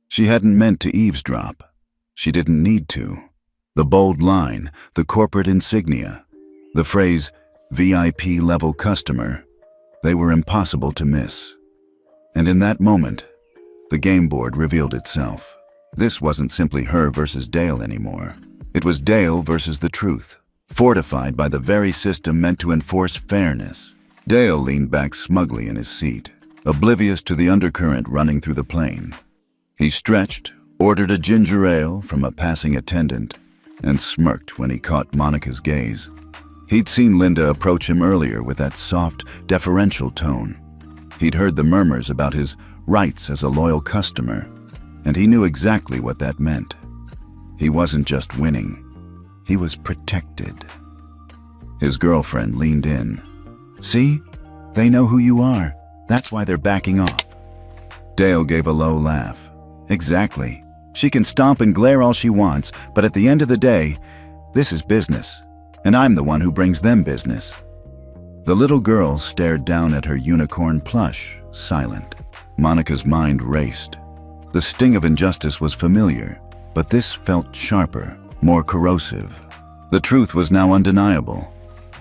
She hadn't meant to eavesdrop. She didn't need to. The bold line, the corporate insignia, the phrase, VIP-level customer, they were impossible to miss. And in that moment, the game board revealed itself. This wasn't simply her versus Dale anymore. It was Dale versus the truth, fortified by the very system meant to enforce fairness. Dale leaned back smugly in his seat, oblivious to the undercurrent running through the plane. He stretched, ordered a ginger ale from a passing attendant, and smirked when he caught Monica's gaze. He'd seen Linda approach him earlier with that soft, deferential tone. He'd heard the murmurs about his rights as a loyal customer, and he knew exactly what that meant. He wasn't just winning. He was protected. His girlfriend leaned in. See? They know who you are. That's why they're backing off. Dale gave a low laugh. Exactly. She can stomp and glare all she wants, but at the end of the day, this is business, and I'm the one who brings them business. The little girl stared down at her unicorn plush, silent. Monica's mind raced. The sting of injustice was familiar, but this felt sharper, more corrosive. The truth was now undeniable.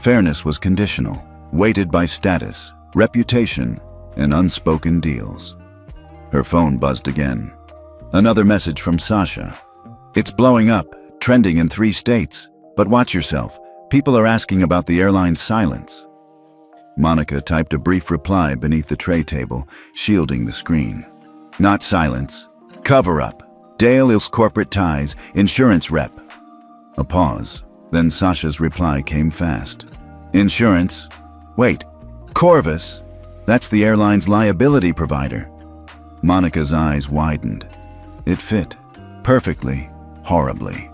Fairness was conditional, weighted by status, reputation, and unspoken deals. Her phone buzzed again. Another message from Sasha. It's blowing up, trending in 3 states. But watch yourself. People are asking about the airline's silence. Monica typed a brief reply beneath the tray table, shielding the screen. Not silence. Cover up. Dale Il's corporate ties, insurance rep. A pause. Then Sasha's reply came fast. Insurance? Wait. Corvus? That's the airline's liability provider. Monica's eyes widened. It fit. Perfectly. Horribly.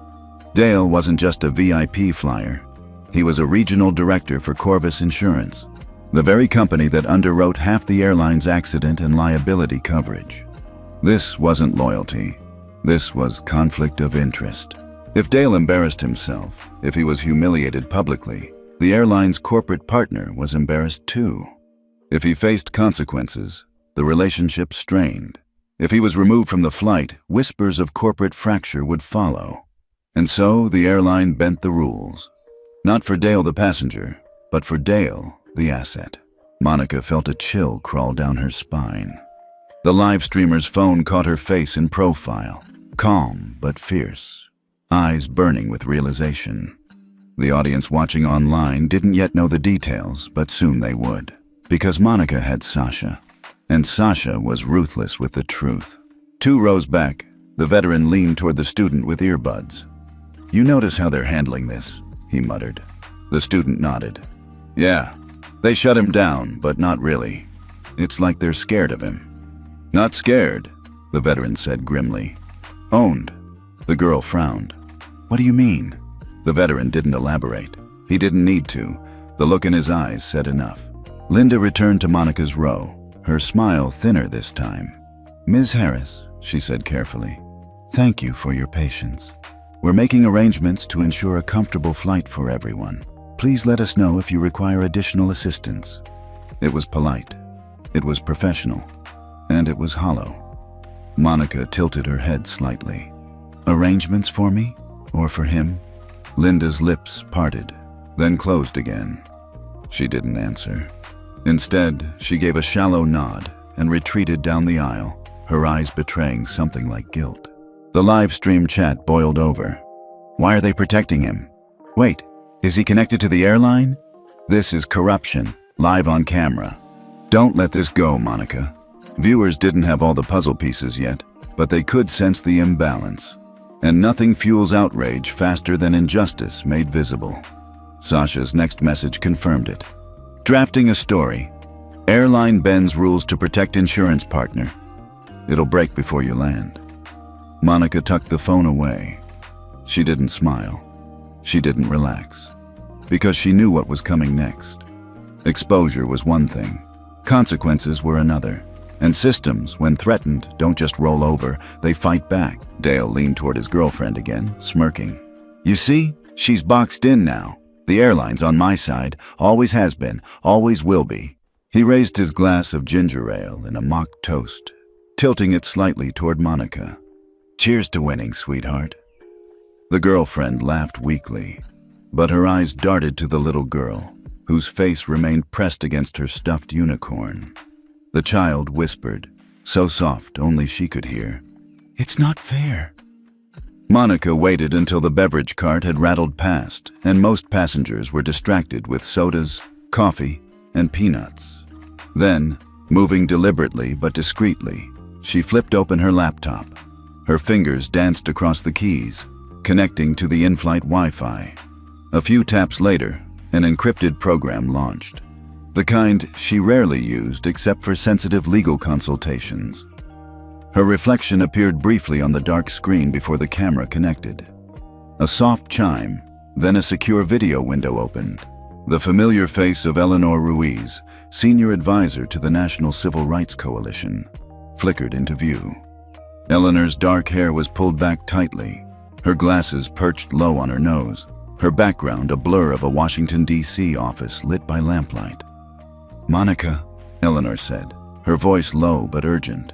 Dale wasn't just a VIP flyer. He was a regional director for Corvus Insurance, the very company that underwrote half the airline's accident and liability coverage. This wasn't loyalty. This was conflict of interest. If Dale embarrassed himself, if he was humiliated publicly, the airline's corporate partner was embarrassed too. If he faced consequences, the relationship strained. If he was removed from the flight, whispers of corporate fracture would follow. And so the airline bent the rules. Not for Dale the passenger, but for Dale the asset. Monica felt a chill crawl down her spine. The live streamer's phone caught her face in profile, calm but fierce, eyes burning with realization. The audience watching online didn't yet know the details, but soon they would, because Monica had Sasha. And Sasha was ruthless with the truth. 2 rows back, the veteran leaned toward the student with earbuds. You notice how they're handling this, he muttered. The student nodded. Yeah, they shut him down, but not really. It's like they're scared of him. Not scared, the veteran said grimly. Owned. The girl frowned. What do you mean? The veteran didn't elaborate. He didn't need to. The look in his eyes said enough. Linda returned to Monica's row, her smile thinner this time. Ms. Harris, she said carefully, thank you for your patience. We're making arrangements to ensure a comfortable flight for everyone. Please let us know if you require additional assistance." It was polite, it was professional, and it was hollow. Monica tilted her head slightly. "Arrangements for me? Or for him?" Linda's lips parted, then closed again. She didn't answer. Instead, she gave a shallow nod and retreated down the aisle, her eyes betraying something like guilt. The live stream chat boiled over. Why are they protecting him? Wait, is he connected to the airline? This is corruption, live on camera. Don't let this go, Monica. Viewers didn't have all the puzzle pieces yet, but they could sense the imbalance. And nothing fuels outrage faster than injustice made visible. Sasha's next message confirmed it. Drafting a story. Airline bends rules to protect insurance partner. It'll break before you land. Monica tucked the phone away. She didn't smile. She didn't relax. Because she knew what was coming next. Exposure was one thing. Consequences were another. And systems, when threatened, don't just roll over, they fight back. Dale leaned toward his girlfriend again, smirking. You see, she's boxed in now. The airline's on my side, always has been, always will be. He raised his glass of ginger ale in a mock toast, tilting it slightly toward Monica. Cheers to winning, sweetheart. The girlfriend laughed weakly, but her eyes darted to the little girl, whose face remained pressed against her stuffed unicorn. The child whispered, so soft only she could hear. It's not fair. Monica waited until the beverage cart had rattled past, and most passengers were distracted with sodas, coffee, and peanuts. Then, moving deliberately but discreetly, she flipped open her laptop. Her fingers danced across the keys, connecting to the in-flight Wi-Fi. A few taps later, an encrypted program launched. The kind she rarely used except for sensitive legal consultations. Her reflection appeared briefly on the dark screen before the camera connected. A soft chime, then a secure video window opened. The familiar face of Eleanor Ruiz, senior advisor to the National Civil Rights Coalition, flickered into view. Eleanor's dark hair was pulled back tightly, her glasses perched low on her nose, her background a blur of a Washington, D.C. office lit by lamplight. Monica, Eleanor said, her voice low but urgent.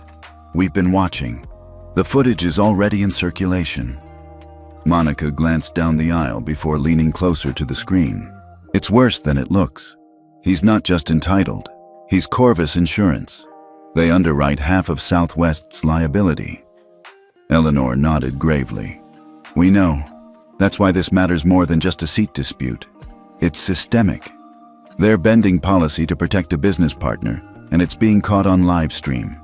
We've been watching. The footage is already in circulation. Monica glanced down the aisle before leaning closer to the screen. It's worse than it looks. He's not just entitled. He's Corvus Insurance. They underwrite half of Southwest's liability. Eleanor nodded gravely. We know. That's why this matters more than just a seat dispute. It's systemic. They're bending policy to protect a business partner, and it's being caught on live stream.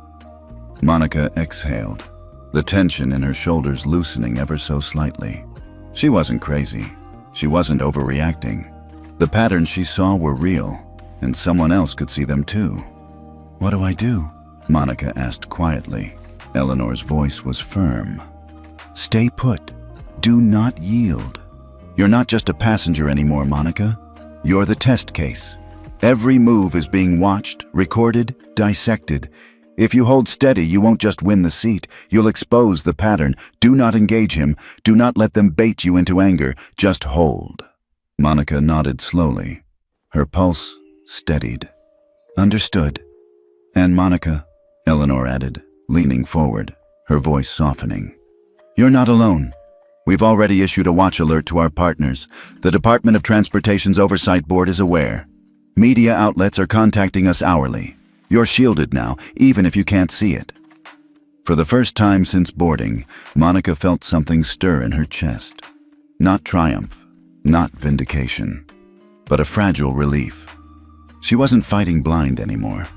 Monica exhaled, the tension in her shoulders loosening ever so slightly. She wasn't crazy. She wasn't overreacting. The patterns she saw were real, and someone else could see them too. What do I do? Monica asked quietly. Eleanor's voice was firm. Stay put. Do not yield. You're not just a passenger anymore, Monica. You're the test case. Every move is being watched, recorded, dissected. If you hold steady, you won't just win the seat. You'll expose the pattern. Do not engage him. Do not let them bait you into anger. Just hold. Monica nodded slowly. Her pulse steadied. Understood. And Monica, Eleanor added, leaning forward, her voice softening. You're not alone. We've already issued a watch alert to our partners. The Department of Transportation's Oversight Board is aware. Media outlets are contacting us hourly. You're shielded now, even if you can't see it. For the first time since boarding, Monica felt something stir in her chest. Not triumph, not vindication, but a fragile relief. She wasn't fighting blind anymore.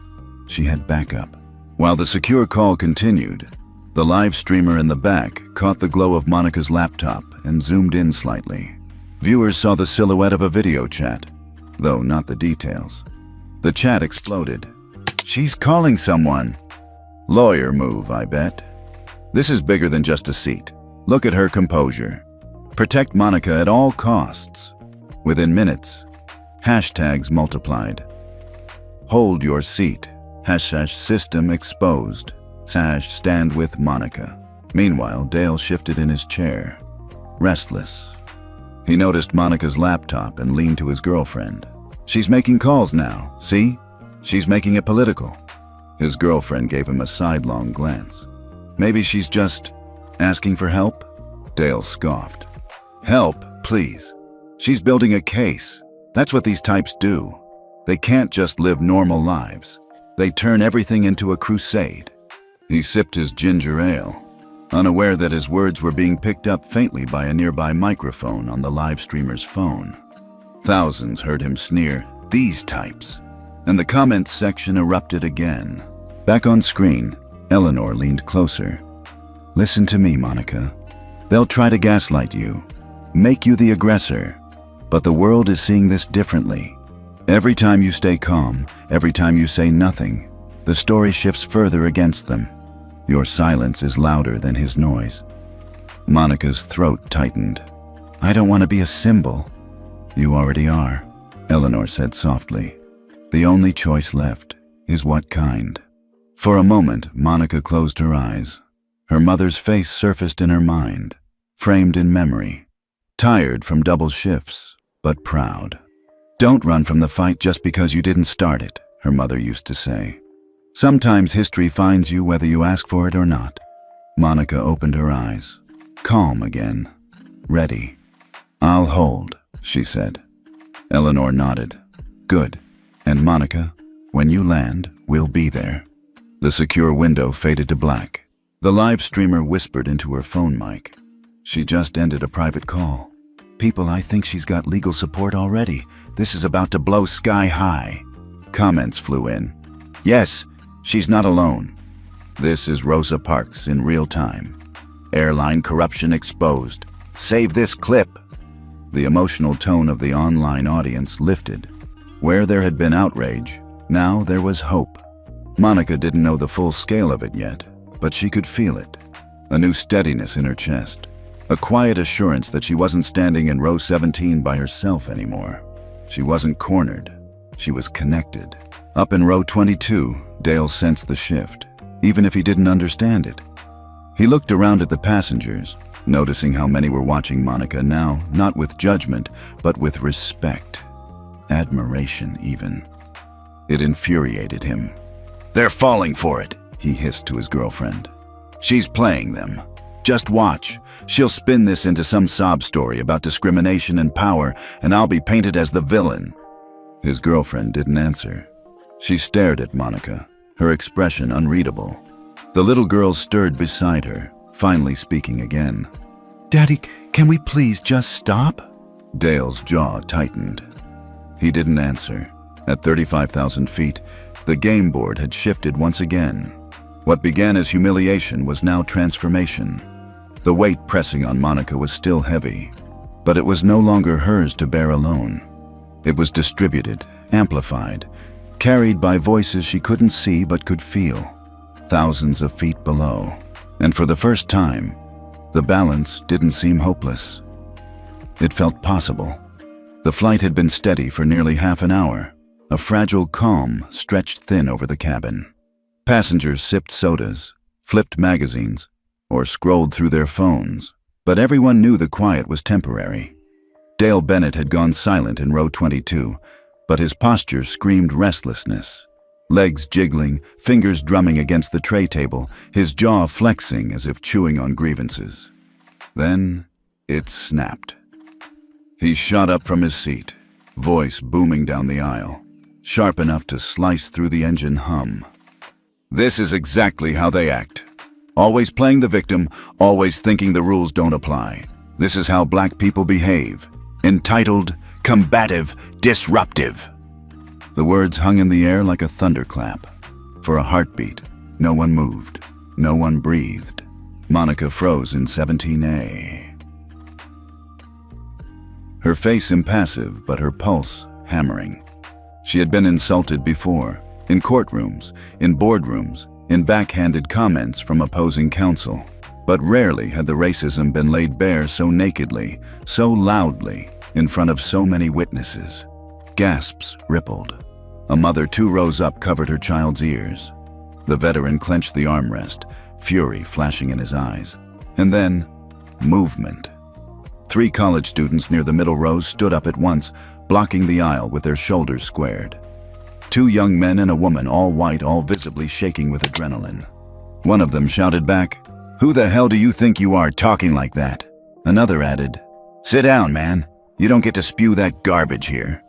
She had backup. While the secure call continued, the live streamer in the back caught the glow of Monica's laptop and zoomed in slightly. Viewers saw the silhouette of a video chat, though not the details. The chat exploded. She's calling someone. Lawyer move, I bet. This is bigger than just a seat. Look at her composure. Protect Monica at all costs. Within minutes, hashtags multiplied. Hold your seat. #system exposed. #stand with Monica. Meanwhile, Dale shifted in his chair. restless. He noticed Monica's laptop and leaned to his girlfriend. "She's making calls now, see? She's making it political." His girlfriend gave him a sidelong glance. "Maybe she's just asking for help?" Dale scoffed. "Help, please. She's building a case. That's what these types do. They can't just live normal lives. They turn everything into a crusade." He sipped his ginger ale, unaware that his words were being picked up faintly by a nearby microphone on the live streamer's phone. Thousands heard him sneer, "These types," and the comments section erupted again. Back on screen, Eleanor leaned closer. "Listen to me, Monica. They'll try to gaslight you, make you the aggressor, but the world is seeing this differently. Every time you stay calm, every time you say nothing, the story shifts further against them. Your silence is louder than his noise." Monica's throat tightened. "I don't want to be a symbol." "You already are," Eleanor said softly. "The only choice left is what kind." For a moment, Monica closed her eyes. Her mother's face surfaced in her mind, framed in memory. Tired from double shifts, but proud. "Don't run from the fight just because you didn't start it," her mother used to say. "Sometimes history finds you whether you ask for it or not." Monica opened her eyes, calm again, ready. "I'll hold," she said. Eleanor nodded. "Good. And Monica, when you land, we'll be there." The secure window faded to black. The live streamer whispered into her phone mic. "She just ended a private call. People, I think she's got legal support already. This is about to blow sky high." Comments flew in. "Yes, she's not alone. This is Rosa Parks in real time. Airline corruption exposed. Save this clip." The emotional tone of the online audience lifted. Where there had been outrage, now there was hope. Monica didn't know the full scale of it yet, but she could feel it. A new steadiness in her chest. A quiet assurance that she wasn't standing in row 17 by herself anymore. She wasn't cornered. She was connected. Up in row 22, Dale sensed the shift, even if he didn't understand it. He looked around at the passengers, noticing how many were watching Monica now, not with judgment, but with respect. Admiration, even. It infuriated him. "They're falling for it," he hissed to his girlfriend. "She's playing them. Just watch. She'll spin this into some sob story about discrimination and power, and I'll be painted as the villain." His girlfriend didn't answer. She stared at Monica, her expression unreadable. The little girl stirred beside her, finally speaking again. "Daddy, can we please just stop?" Dale's jaw tightened. He didn't answer. At 35,000 feet, the game board had shifted once again. What began as humiliation was now transformation. The weight pressing on Monica was still heavy, but it was no longer hers to bear alone. It was distributed, amplified, carried by voices she couldn't see but could feel, thousands of feet below. And for the first time, the balance didn't seem hopeless. It felt possible. The flight had been steady for nearly half an hour. A fragile calm stretched thin over the cabin. Passengers sipped sodas, flipped magazines, or scrolled through their phones, but everyone knew the quiet was temporary. Dale Bennett had gone silent in row 22, but his posture screamed restlessness. Legs jiggling, fingers drumming against the tray table, his jaw flexing as if chewing on grievances. Then it snapped. He shot up from his seat, voice booming down the aisle, sharp enough to slice through the engine hum. "This is exactly how they act. Always playing the victim, always thinking the rules don't apply. This is how black people behave. Entitled, combative, disruptive." The words hung in the air like a thunderclap. For a heartbeat, no one moved, no one breathed. Monica froze in 17A. Her face impassive, but her pulse hammering. She had been insulted before, in courtrooms, in boardrooms, in backhanded comments from opposing counsel. But rarely had the racism been laid bare so nakedly, so loudly, in front of so many witnesses. Gasps rippled. A mother 2 rows up covered her child's ears. The veteran clenched the armrest, fury flashing in his eyes. And then, movement. 3 college students near the middle rows stood up at once, blocking the aisle with their shoulders squared. 2 young men and a woman, all white, all visibly shaking with adrenaline. One of them shouted back, "Who the hell do you think you are, talking like that?" Another added, "Sit down, man. You don't get to spew that garbage here."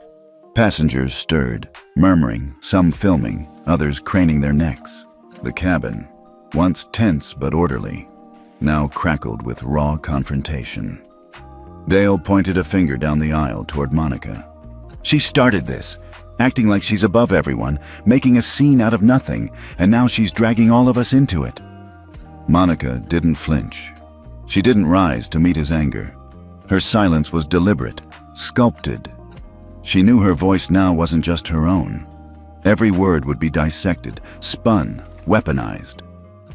Passengers stirred, murmuring, some filming, others craning their necks. The cabin, once tense but orderly, now crackled with raw confrontation. Dale pointed a finger down the aisle toward Monica. "She started this, acting like she's above everyone, making a scene out of nothing, and now she's dragging all of us into it." Monica didn't flinch. She didn't rise to meet his anger. Her silence was deliberate, sculpted. She knew her voice now wasn't just her own. Every word would be dissected, spun, weaponized.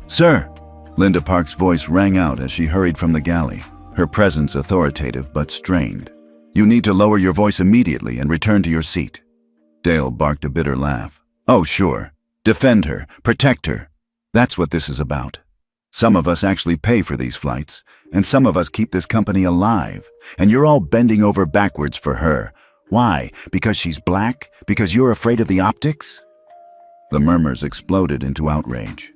"Sir!" Linda Park's voice rang out as she hurried from the galley, her presence authoritative but strained. "You need to lower your voice immediately and return to your seat." Dale barked a bitter laugh. "Oh, sure. Defend her, protect her. That's what this is about. Some of us actually pay for these flights, and some of us keep this company alive, and you're all bending over backwards for her. Why? Because she's black? Because you're afraid of the optics?" The murmurs exploded into outrage.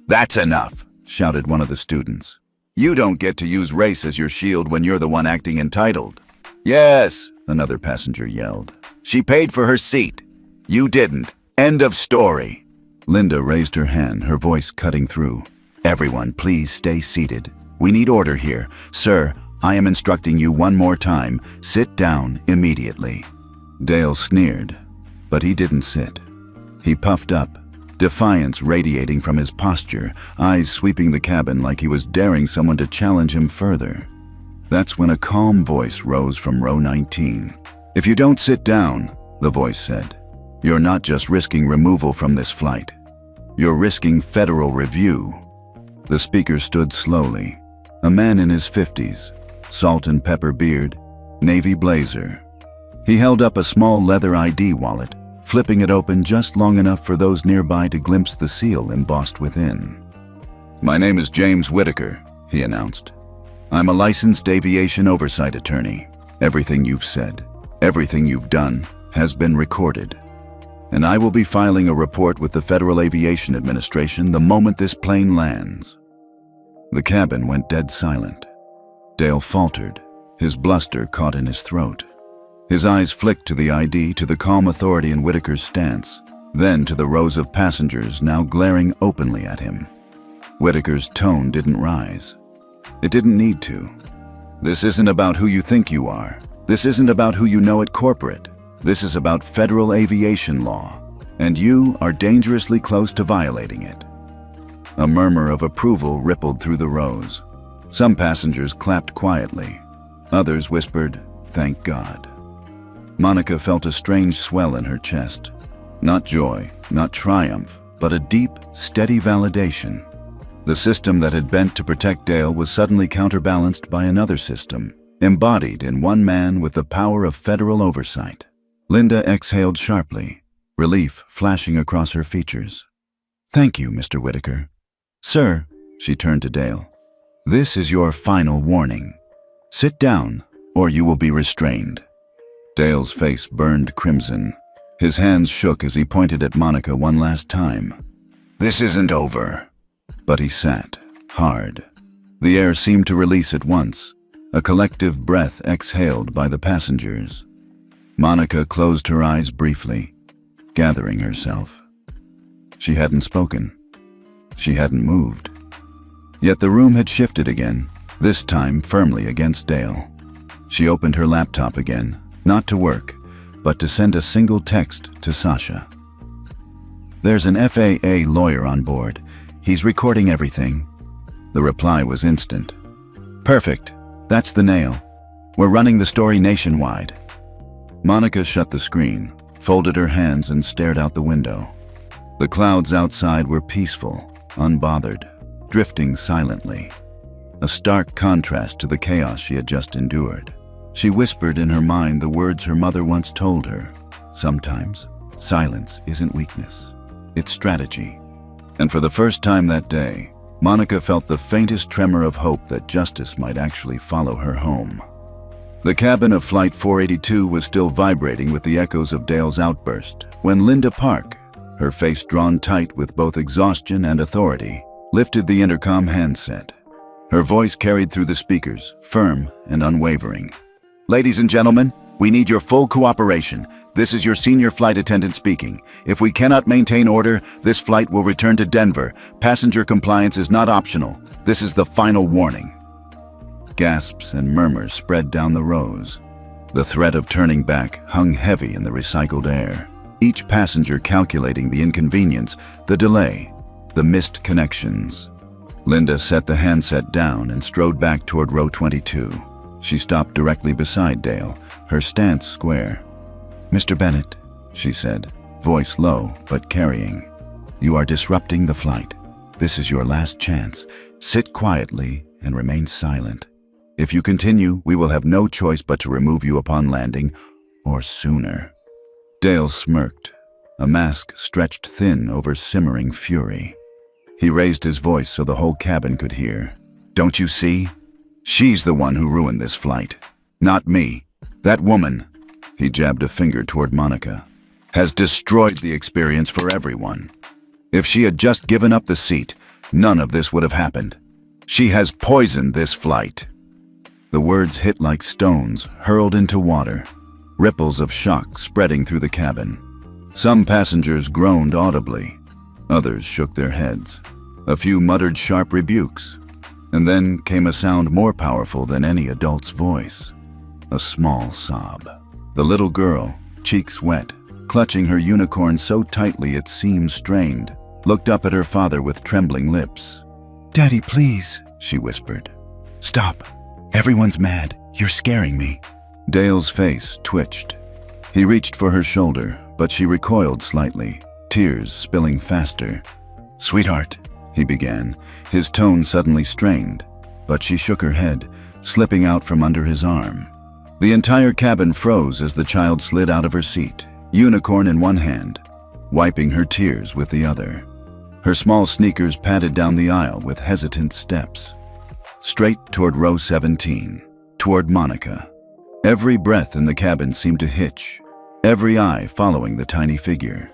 "That's enough," shouted one of the students. "You don't get to use race as your shield when you're the one acting entitled." "Yes," another passenger yelled. "She paid for her seat. You didn't. End of story." Linda raised her hand, her voice cutting through. "Everyone, please stay seated. We need order here. Sir, I am instructing you one more time. Sit down immediately." Dale sneered, but he didn't sit. He puffed up, defiance radiating from his posture, eyes sweeping the cabin like he was daring someone to challenge him further. That's when a calm voice rose from row 19. "If you don't sit down," the voice said, "you're not just risking removal from this flight. You're risking federal review." The speaker stood slowly, a man in his 50s, salt and pepper beard, navy blazer. He held up a small leather ID wallet, flipping it open just long enough for those nearby to glimpse the seal embossed within. "My name is James Whitaker," he announced. "I'm a licensed aviation oversight attorney. Everything you've said, everything you've done, has been recorded. And I will be filing a report with the Federal Aviation Administration the moment this plane lands." The cabin went dead silent. Dale faltered, his bluster caught in his throat. His eyes flicked to the ID, to the calm authority in Whitaker's stance, then to the rows of passengers now glaring openly at him. Whitaker's tone didn't rise. It didn't need to. "This isn't about who you think you are. This isn't about who you know at corporate. This is about federal aviation law, and you are dangerously close to violating it." A murmur of approval rippled through the rows. Some passengers clapped quietly. Others whispered, "Thank God." Monica felt a strange swell in her chest. Not joy, not triumph, but a deep, steady validation. The system that had bent to protect Dale was suddenly counterbalanced by another system, embodied in one man with the power of federal oversight. Linda exhaled sharply, relief flashing across her features. "Thank you, Mr. Whitaker." "Sir," she turned to Dale, "this is your final warning. Sit down, or you will be restrained." Dale's face burned crimson. His hands shook as he pointed at Monica one last time. "This isn't over." But he sat, hard. The air seemed to release at once, a collective breath exhaled by the passengers. Monica closed her eyes briefly, gathering herself. She hadn't spoken. She hadn't moved. Yet the room had shifted again, this time firmly against Dale. She opened her laptop again, not to work, but to send a single text to Sasha. "There's an FAA lawyer on board. He's recording everything." The reply was instant. "Perfect. That's the nail. We're running the story nationwide." Monica shut the screen, folded her hands and stared out the window. The clouds outside were peaceful, unbothered, drifting silently. A stark contrast to the chaos she had just endured. She whispered in her mind the words her mother once told her. Sometimes, silence isn't weakness, it's strategy. And for the first time that day, Monica felt the faintest tremor of hope that justice might actually follow her home. The cabin of Flight 482 was still vibrating with the echoes of Dale's outburst when Linda Park, her face drawn tight with both exhaustion and authority, lifted the intercom handset. Her voice carried through the speakers, firm and unwavering. "Ladies and gentlemen, we need your full cooperation. This is your senior flight attendant speaking. If we cannot maintain order, this flight will return to Denver. Passenger compliance is not optional. This is the final warning." Gasps and murmurs spread down the rows. The threat of turning back hung heavy in the recycled air, each passenger calculating the inconvenience, the delay, the missed connections. Linda set the handset down and strode back toward row 22. She stopped directly beside Dale, her stance square. "Mr. Bennett," she said, voice low but carrying, "you are disrupting the flight. This is your last chance. Sit quietly and remain silent. If you continue, we will have no choice but to remove you upon landing, or sooner." Dale smirked, a mask stretched thin over simmering fury. He raised his voice so the whole cabin could hear. "Don't you see? She's the one who ruined this flight, not me. That woman," he jabbed a finger toward Monica, "has destroyed the experience for everyone. If she had just given up the seat, none of this would have happened. She has poisoned this flight." The words hit like stones hurled into water, ripples of shock spreading through the cabin. Some passengers groaned audibly. Others shook their heads. A few muttered sharp rebukes. And then came a sound more powerful than any adult's voice. A small sob. The little girl, cheeks wet, clutching her unicorn so tightly it seemed strained, looked up at her father with trembling lips. "Daddy, please," she whispered. "Stop. Everyone's mad. You're scaring me." Dale's face twitched. He reached for her shoulder, but she recoiled slightly, tears spilling faster. "Sweetheart," he began, his tone suddenly strained, but she shook her head, slipping out from under his arm. The entire cabin froze as the child slid out of her seat, unicorn in one hand, wiping her tears with the other. Her small sneakers padded down the aisle with hesitant steps. Straight toward row 17, toward Monica. Every breath in the cabin seemed to hitch, every eye following the tiny figure.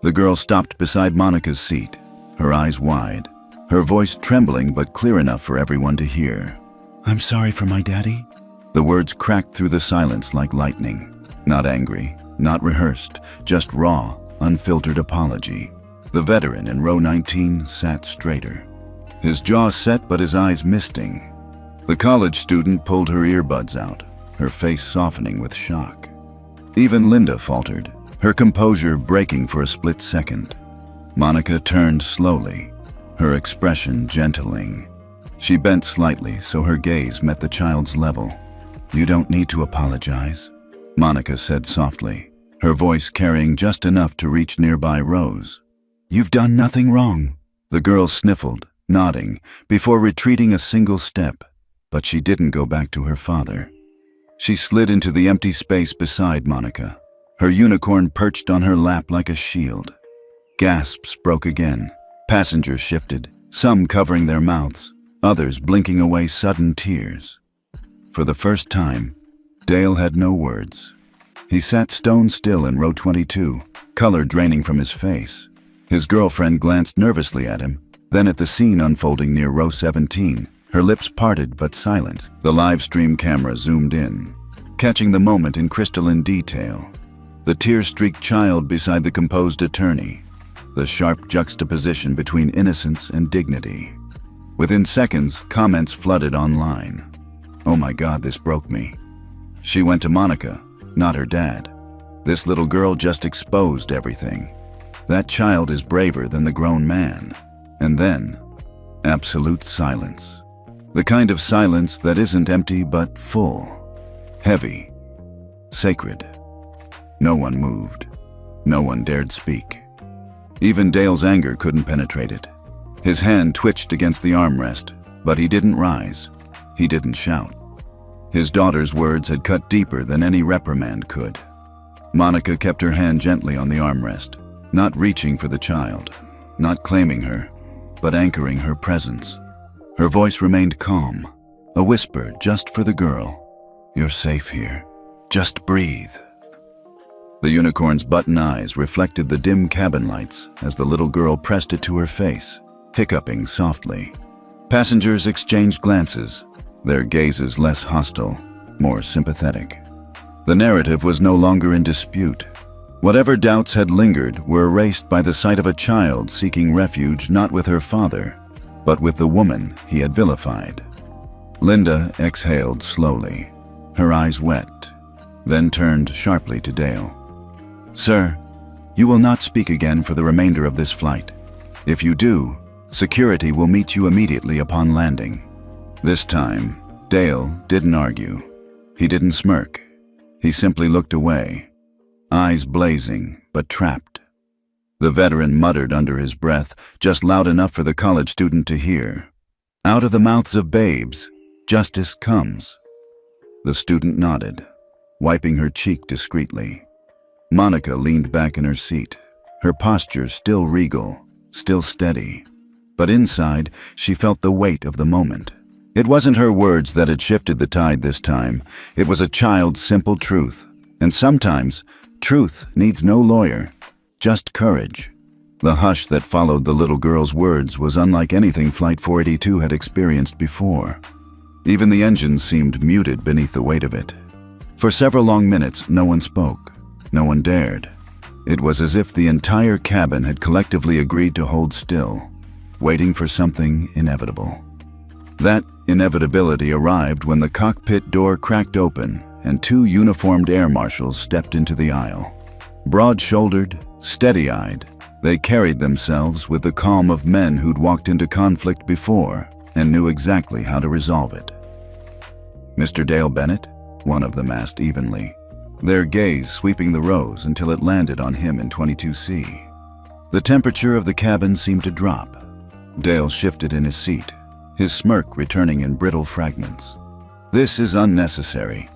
The girl stopped beside Monica's seat, her eyes wide, her voice trembling but clear enough for everyone to hear. "I'm sorry for my daddy." The words cracked through the silence like lightning. Not angry, not rehearsed, just raw, unfiltered apology. The veteran in row 19 sat straighter, his jaw set but his eyes misting. The college student pulled her earbuds out, her face softening with shock. Even Linda faltered, her composure breaking for a split second. Monica turned slowly, her expression gentling. She bent slightly so her gaze met the child's level. "You don't need to apologize," Monica said softly, her voice carrying just enough to reach nearby rows. "You've done nothing wrong." The girl sniffled, nodding, before retreating a single step, but she didn't go back to her father. She slid into the empty space beside Monica, her unicorn perched on her lap like a shield. Gasps broke again. Passengers shifted, some covering their mouths, others blinking away sudden tears. For the first time, Dale had no words. He sat stone still in row 22, color draining from his face. His girlfriend glanced nervously at him, then at the scene unfolding near row 17, her lips parted but silent. The live stream camera zoomed in, catching the moment in crystalline detail. The tear-streaked child beside the composed attorney, the sharp juxtaposition between innocence and dignity. Within seconds, comments flooded online. "Oh my God, this broke me." She went to Monica, not her dad. "This little girl just exposed everything. That child is braver than the grown man." And then, absolute silence. The kind of silence that isn't empty but full, heavy, sacred. No one moved. No one dared speak. Even Dale's anger couldn't penetrate it. His hand twitched against the armrest, but he didn't rise. He didn't shout. His daughter's words had cut deeper than any reprimand could. Monica kept her hand gently on the armrest, not reaching for the child, not claiming her, but anchoring her presence. Her voice remained calm, a whisper just for the girl. You're safe here. Just breathe. The unicorn's button eyes reflected the dim cabin lights as the little girl pressed it to her face, hiccuping softly. Passengers exchanged glances, their gazes less hostile, more sympathetic. The narrative was no longer in dispute. Whatever doubts had lingered were erased by the sight of a child seeking refuge not with her father, but with the woman he had vilified. Linda exhaled slowly, her eyes wet, then turned sharply to Dale. "Sir, you will not speak again for the remainder of this flight. If you do, security will meet you immediately upon landing." This time, Dale didn't argue. He didn't smirk. He simply looked away, eyes blazing but trapped. The veteran muttered under his breath, just loud enough for the college student to hear. "Out of the mouths of babes, justice comes." The student nodded, wiping her cheek discreetly. Monica leaned back in her seat, her posture still regal, still steady. But inside, she felt the weight of the moment. It wasn't her words that had shifted the tide this time. It was a child's simple truth. And sometimes, truth needs no lawyer, just courage. The hush that followed the little girl's words was unlike anything Flight 482 had experienced before. Even the engine seemed muted beneath the weight of it. For several long minutes, no one spoke. No one dared. It was as if the entire cabin had collectively agreed to hold still, waiting for something inevitable. That inevitability arrived when the cockpit door cracked open and two uniformed air marshals stepped into the aisle. Broad-shouldered, steady-eyed, they carried themselves with the calm of men who'd walked into conflict before and knew exactly how to resolve it. "Mr. Dale Bennett?" one of them asked evenly, their gaze sweeping the rows until it landed on him in 22C. The temperature of the cabin seemed to drop. Dale shifted in his seat, his smirk returning in brittle fragments. "This is unnecessary.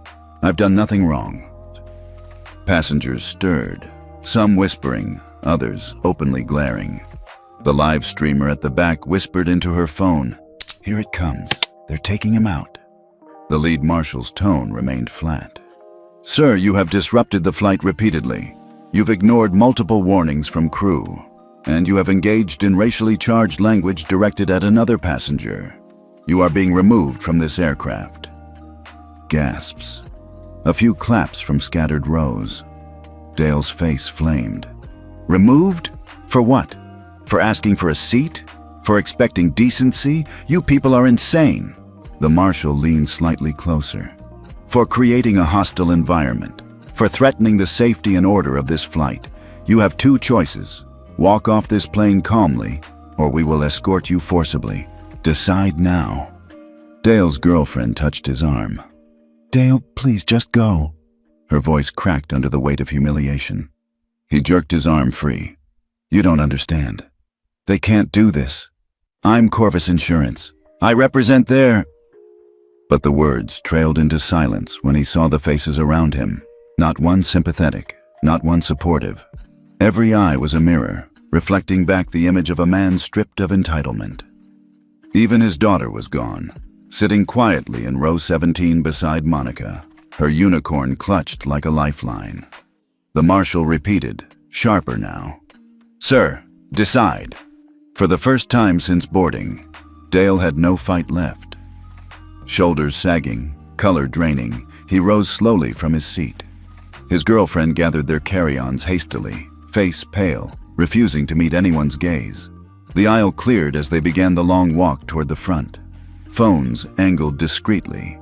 I've done nothing wrong." Passengers stirred, some whispering, others openly glaring. The live streamer at the back whispered into her phone, "Here it comes. They're taking him out." The lead marshal's tone remained flat. "Sir, you have disrupted the flight repeatedly. You've ignored multiple warnings from crew, and you have engaged in racially charged language directed at another passenger. You are being removed from this aircraft." Gasps. A few claps from scattered rows. Dale's face flamed. "Removed? For what? For asking for a seat? For expecting decency? You people are insane." The marshal leaned slightly closer. "For creating a hostile environment, for threatening the safety and order of this flight. You have two choices. Walk off this plane calmly, or we will escort you forcibly. Decide now." Dale's girlfriend touched his arm. "Dale, please just go." Her voice cracked under the weight of humiliation. He jerked his arm free. "You don't understand. They can't do this. I'm Corvus Insurance. I represent their—" But the words trailed into silence when he saw the faces around him. Not one sympathetic, not one supportive. Every eye was a mirror, reflecting back the image of a man stripped of entitlement. Even his daughter was gone, sitting quietly in row 17 beside Monica, her unicorn clutched like a lifeline. The marshal repeated, sharper now. "Sir, decide." For the first time since boarding, Dale had no fight left. Shoulders sagging, color draining, he rose slowly from his seat. His girlfriend gathered their carry-ons hastily, face pale, refusing to meet anyone's gaze. The aisle cleared as they began the long walk toward the front. Phones angled discreetly,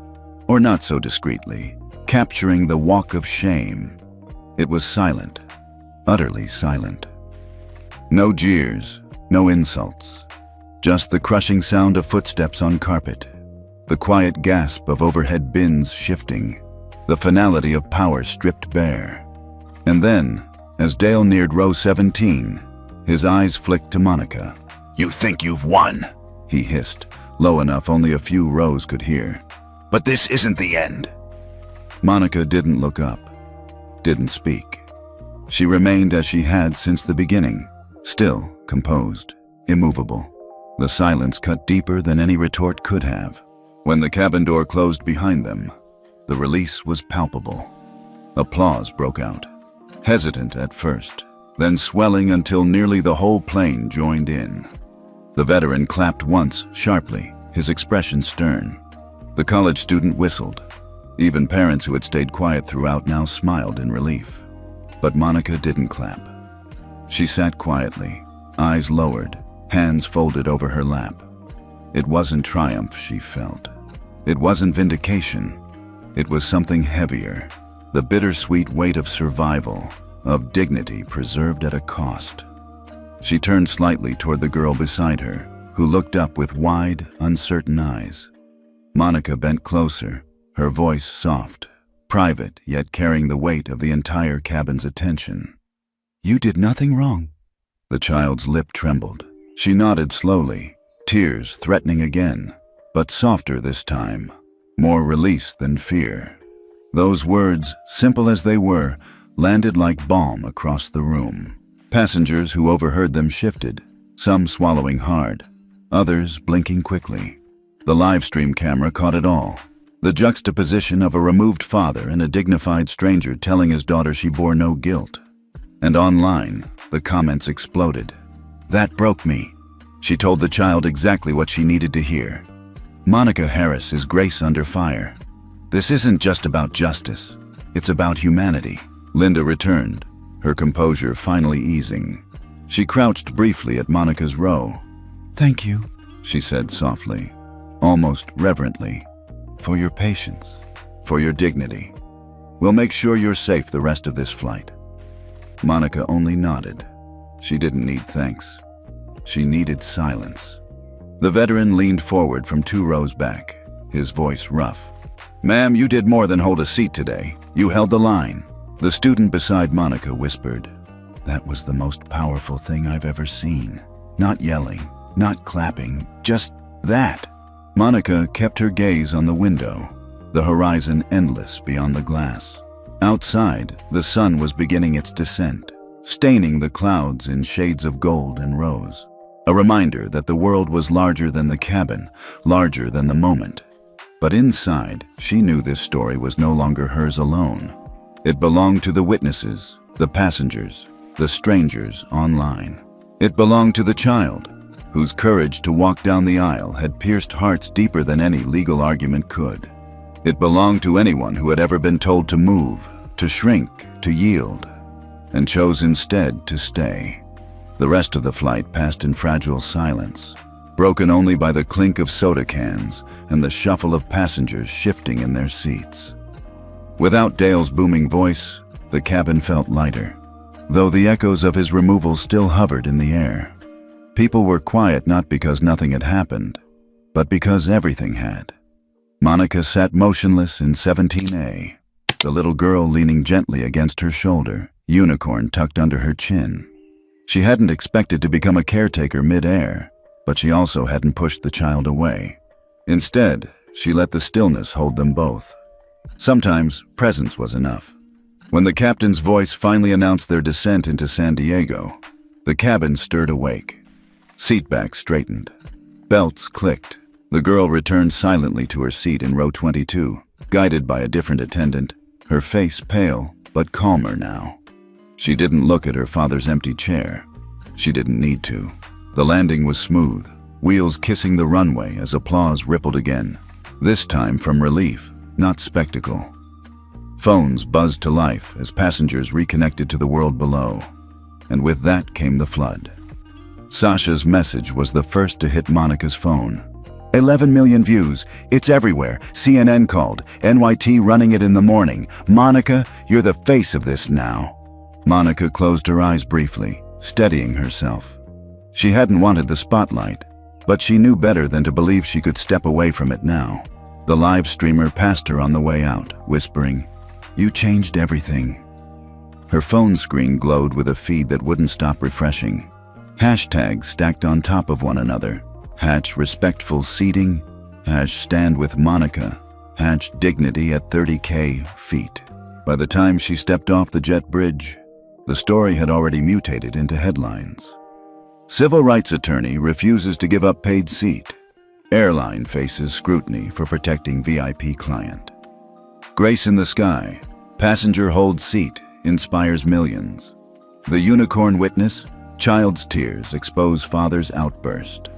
or not so discreetly, capturing the walk of shame. It was silent, utterly silent. No jeers, no insults, just the crushing sound of footsteps on carpet, the quiet gasp of overhead bins shifting, the finality of power stripped bare. And then, as Dale neared row 17, his eyes flicked to Monica. "You think you've won," he hissed, low enough only a few rows could hear. "But this isn't the end." Monica didn't look up, didn't speak. She remained as she had since the beginning, still, composed, immovable. The silence cut deeper than any retort could have. When the cabin door closed behind them, The release was palpable. Applause broke out, hesitant at first, then swelling until nearly the whole plane joined in. The veteran clapped once, sharply, his expression stern. The college student whistled. Even parents who had stayed quiet throughout now smiled in relief. But Monica didn't clap. She sat quietly, eyes lowered, hands folded over her lap. It wasn't triumph she felt. It wasn't vindication. It was something heavier, the bittersweet weight of survival, of dignity preserved at a cost. She turned slightly toward the girl beside her, who looked up with wide, uncertain eyes. Monica bent closer, her voice soft, private yet carrying the weight of the entire cabin's attention. "You did nothing wrong." The child's lip trembled. She nodded slowly, tears threatening again, but softer this time, more release than fear. Those words, simple as they were, landed like balm across the room. Passengers who overheard them shifted, some swallowing hard, others blinking quickly. The live stream camera caught it all. The juxtaposition of a removed father and a dignified stranger telling his daughter she bore no guilt. And online, the comments exploded. "That broke me." She told the child exactly what she needed to hear. Monica Harris is grace under fire. "This isn't just about justice. It's about humanity." Linda returned, her composure finally easing. She crouched briefly at Monica's row. "Thank you," she said softly, almost reverently, "for your patience, for your dignity. We'll make sure you're safe the rest of this flight." Monica only nodded. She didn't need thanks. She needed silence. The veteran leaned forward from 2 rows back, his voice rough. "Ma'am, you did more than hold a seat today. You held the line." The student beside Monica whispered, "That was the most powerful thing I've ever seen. Not yelling, not clapping, just that." Monica kept her gaze on the window, the horizon endless beyond the glass. Outside, the sun was beginning its descent, staining the clouds in shades of gold and rose. A reminder that the world was larger than the cabin, larger than the moment. But inside, she knew this story was no longer hers alone. It belonged to the witnesses, the passengers, the strangers online. It belonged to the child, whose courage to walk down the aisle had pierced hearts deeper than any legal argument could. It belonged to anyone who had ever been told to move, to shrink, to yield, and chose instead to stay. The rest of the flight passed in fragile silence, broken only by the clink of soda cans and the shuffle of passengers shifting in their seats. Without Dale's booming voice, the cabin felt lighter, though the echoes of his removal still hovered in the air. People were quiet not because nothing had happened, but because everything had. Monica sat motionless in 17A, the little girl leaning gently against her shoulder, unicorn tucked under her chin. She hadn't expected to become a caretaker mid-air, but she also hadn't pushed the child away. Instead, she let the stillness hold them both. Sometimes, presence was enough. When the captain's voice finally announced their descent into San Diego, the cabin stirred awake. Seatbacks straightened. Belts clicked. The girl returned silently to her seat in row 22, guided by a different attendant, her face pale but calmer now. She didn't look at her father's empty chair. She didn't need to. The landing was smooth, wheels kissing the runway as applause rippled again, this time from relief, not spectacle. Phones buzzed to life as passengers reconnected to the world below, and with that came the flood. Sasha's message was the first to hit Monica's phone. 11 million views. It's everywhere. CNN called. NYT running it in the morning. Monica, you're the face of this now. Monica closed her eyes briefly, steadying herself. She hadn't wanted the spotlight, but she knew better than to believe she could step away from it now. The live streamer passed her on the way out, whispering, "You changed everything." Her phone screen glowed with a feed that wouldn't stop refreshing. Hashtags stacked on top of one another. # respectful seating, # stand with Monica, # dignity at 30K feet. By the time she stepped off the jet bridge, the story had already mutated into headlines. Civil rights attorney refuses to give up paid seat. Airline faces scrutiny for protecting VIP client. Grace in the Sky, passenger hold seat, inspires millions. The unicorn witness, child's tears expose father's outburst.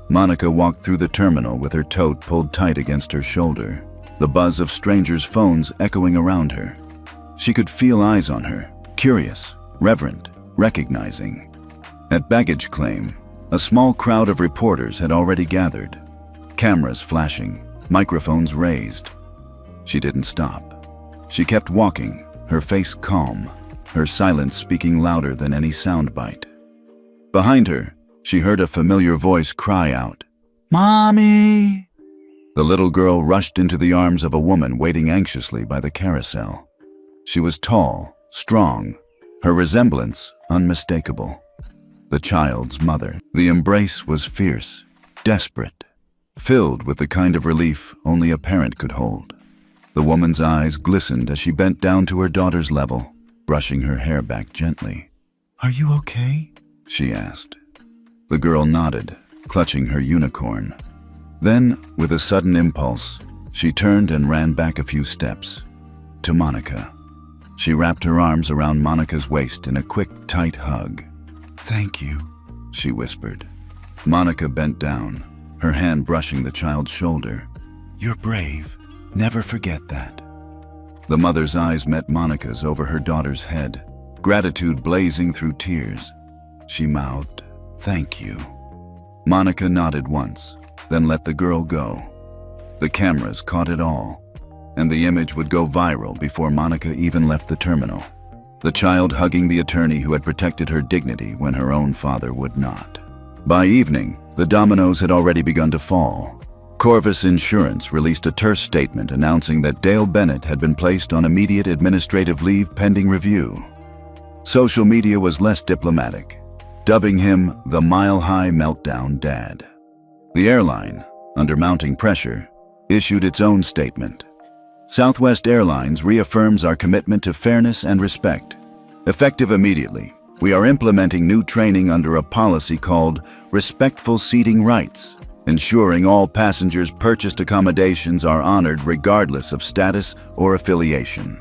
Monica walked through the terminal with her tote pulled tight against her shoulder, the buzz of strangers' phones echoing around her. She could feel eyes on her, curious, reverent, recognizing. At baggage claim, a small crowd of reporters had already gathered, cameras flashing, microphones raised. She didn't stop. She kept walking, her face calm, her silence speaking louder than any soundbite. Behind her, she heard a familiar voice cry out, "Mommy!" The little girl rushed into the arms of a woman waiting anxiously by the carousel. She was tall, strong, her resemblance unmistakable. The child's mother. The embrace was fierce, desperate, filled with the kind of relief only a parent could hold. The woman's eyes glistened as she bent down to her daughter's level, brushing her hair back gently. "Are you okay?" she asked. The girl nodded, clutching her unicorn. Then, with a sudden impulse, she turned and ran back a few steps, to Monica. She wrapped her arms around Monica's waist in a quick, tight hug. "Thank you," she whispered. Monica bent down, her hand brushing the child's shoulder. "You're brave. Never forget that." The mother's eyes met Monica's over her daughter's head, gratitude blazing through tears. She mouthed, "Thank you." Monica nodded once, then let the girl go. The cameras caught it all, and the image would go viral before Monica even left the terminal. The child hugging the attorney who had protected her dignity when her own father would not. By evening, the dominoes had already begun to fall. Corvus Insurance released a terse statement announcing that Dale Bennett had been placed on immediate administrative leave pending review. Social media was less diplomatic, dubbing him the Mile-High Meltdown Dad. The airline, under mounting pressure, issued its own statement. Southwest Airlines reaffirms our commitment to fairness and respect. Effective immediately, we are implementing new training under a policy called Respectful Seating Rights, ensuring all passengers' purchased accommodations are honored regardless of status or affiliation.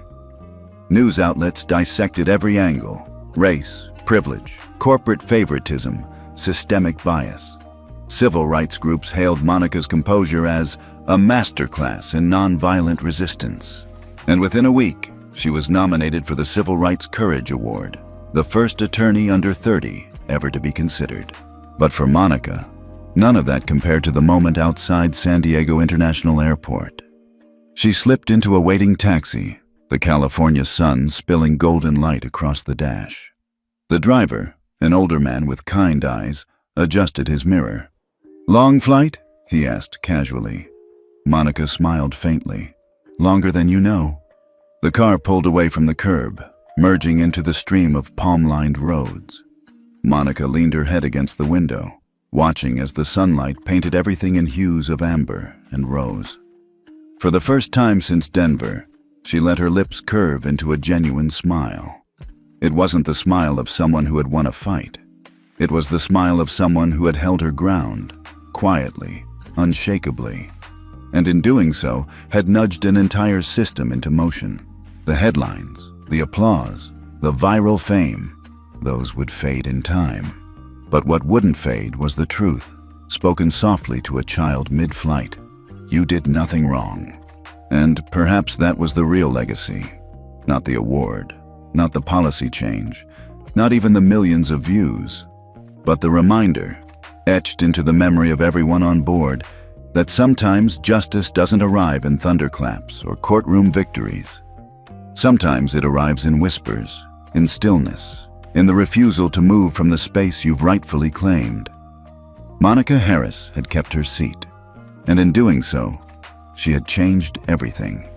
News outlets dissected every angle: race, privilege, corporate favoritism, systemic bias. Civil rights groups hailed Monica's composure as a masterclass in nonviolent resistance. And within a week, she was nominated for the Civil Rights Courage Award, the first attorney under 30 ever to be considered. But for Monica, none of that compared to the moment outside San Diego International Airport. She slipped into a waiting taxi, the California sun spilling golden light across the dash. The driver, an older man with kind eyes, adjusted his mirror. "Long flight?" he asked casually. Monica smiled faintly. "Longer than you know." The car pulled away from the curb, merging into the stream of palm-lined roads. Monica leaned her head against the window, watching as the sunlight painted everything in hues of amber and rose. For the first time since Denver, she let her lips curve into a genuine smile. It wasn't the smile of someone who had won a fight. It was the smile of someone who had held her ground, quietly, unshakably, and in doing so had nudged an entire system into motion. The headlines, the applause, the viral fame, those would fade in time. But what wouldn't fade was the truth, spoken softly to a child mid-flight. You did nothing wrong. And perhaps that was the real legacy. Not the award, not the policy change, not even the millions of views, but the reminder, etched into the memory of everyone on board, that sometimes justice doesn't arrive in thunderclaps or courtroom victories. Sometimes it arrives in whispers, in stillness, in the refusal to move from the space you've rightfully claimed. Monica Harris had kept her seat, and in doing so, she had changed everything.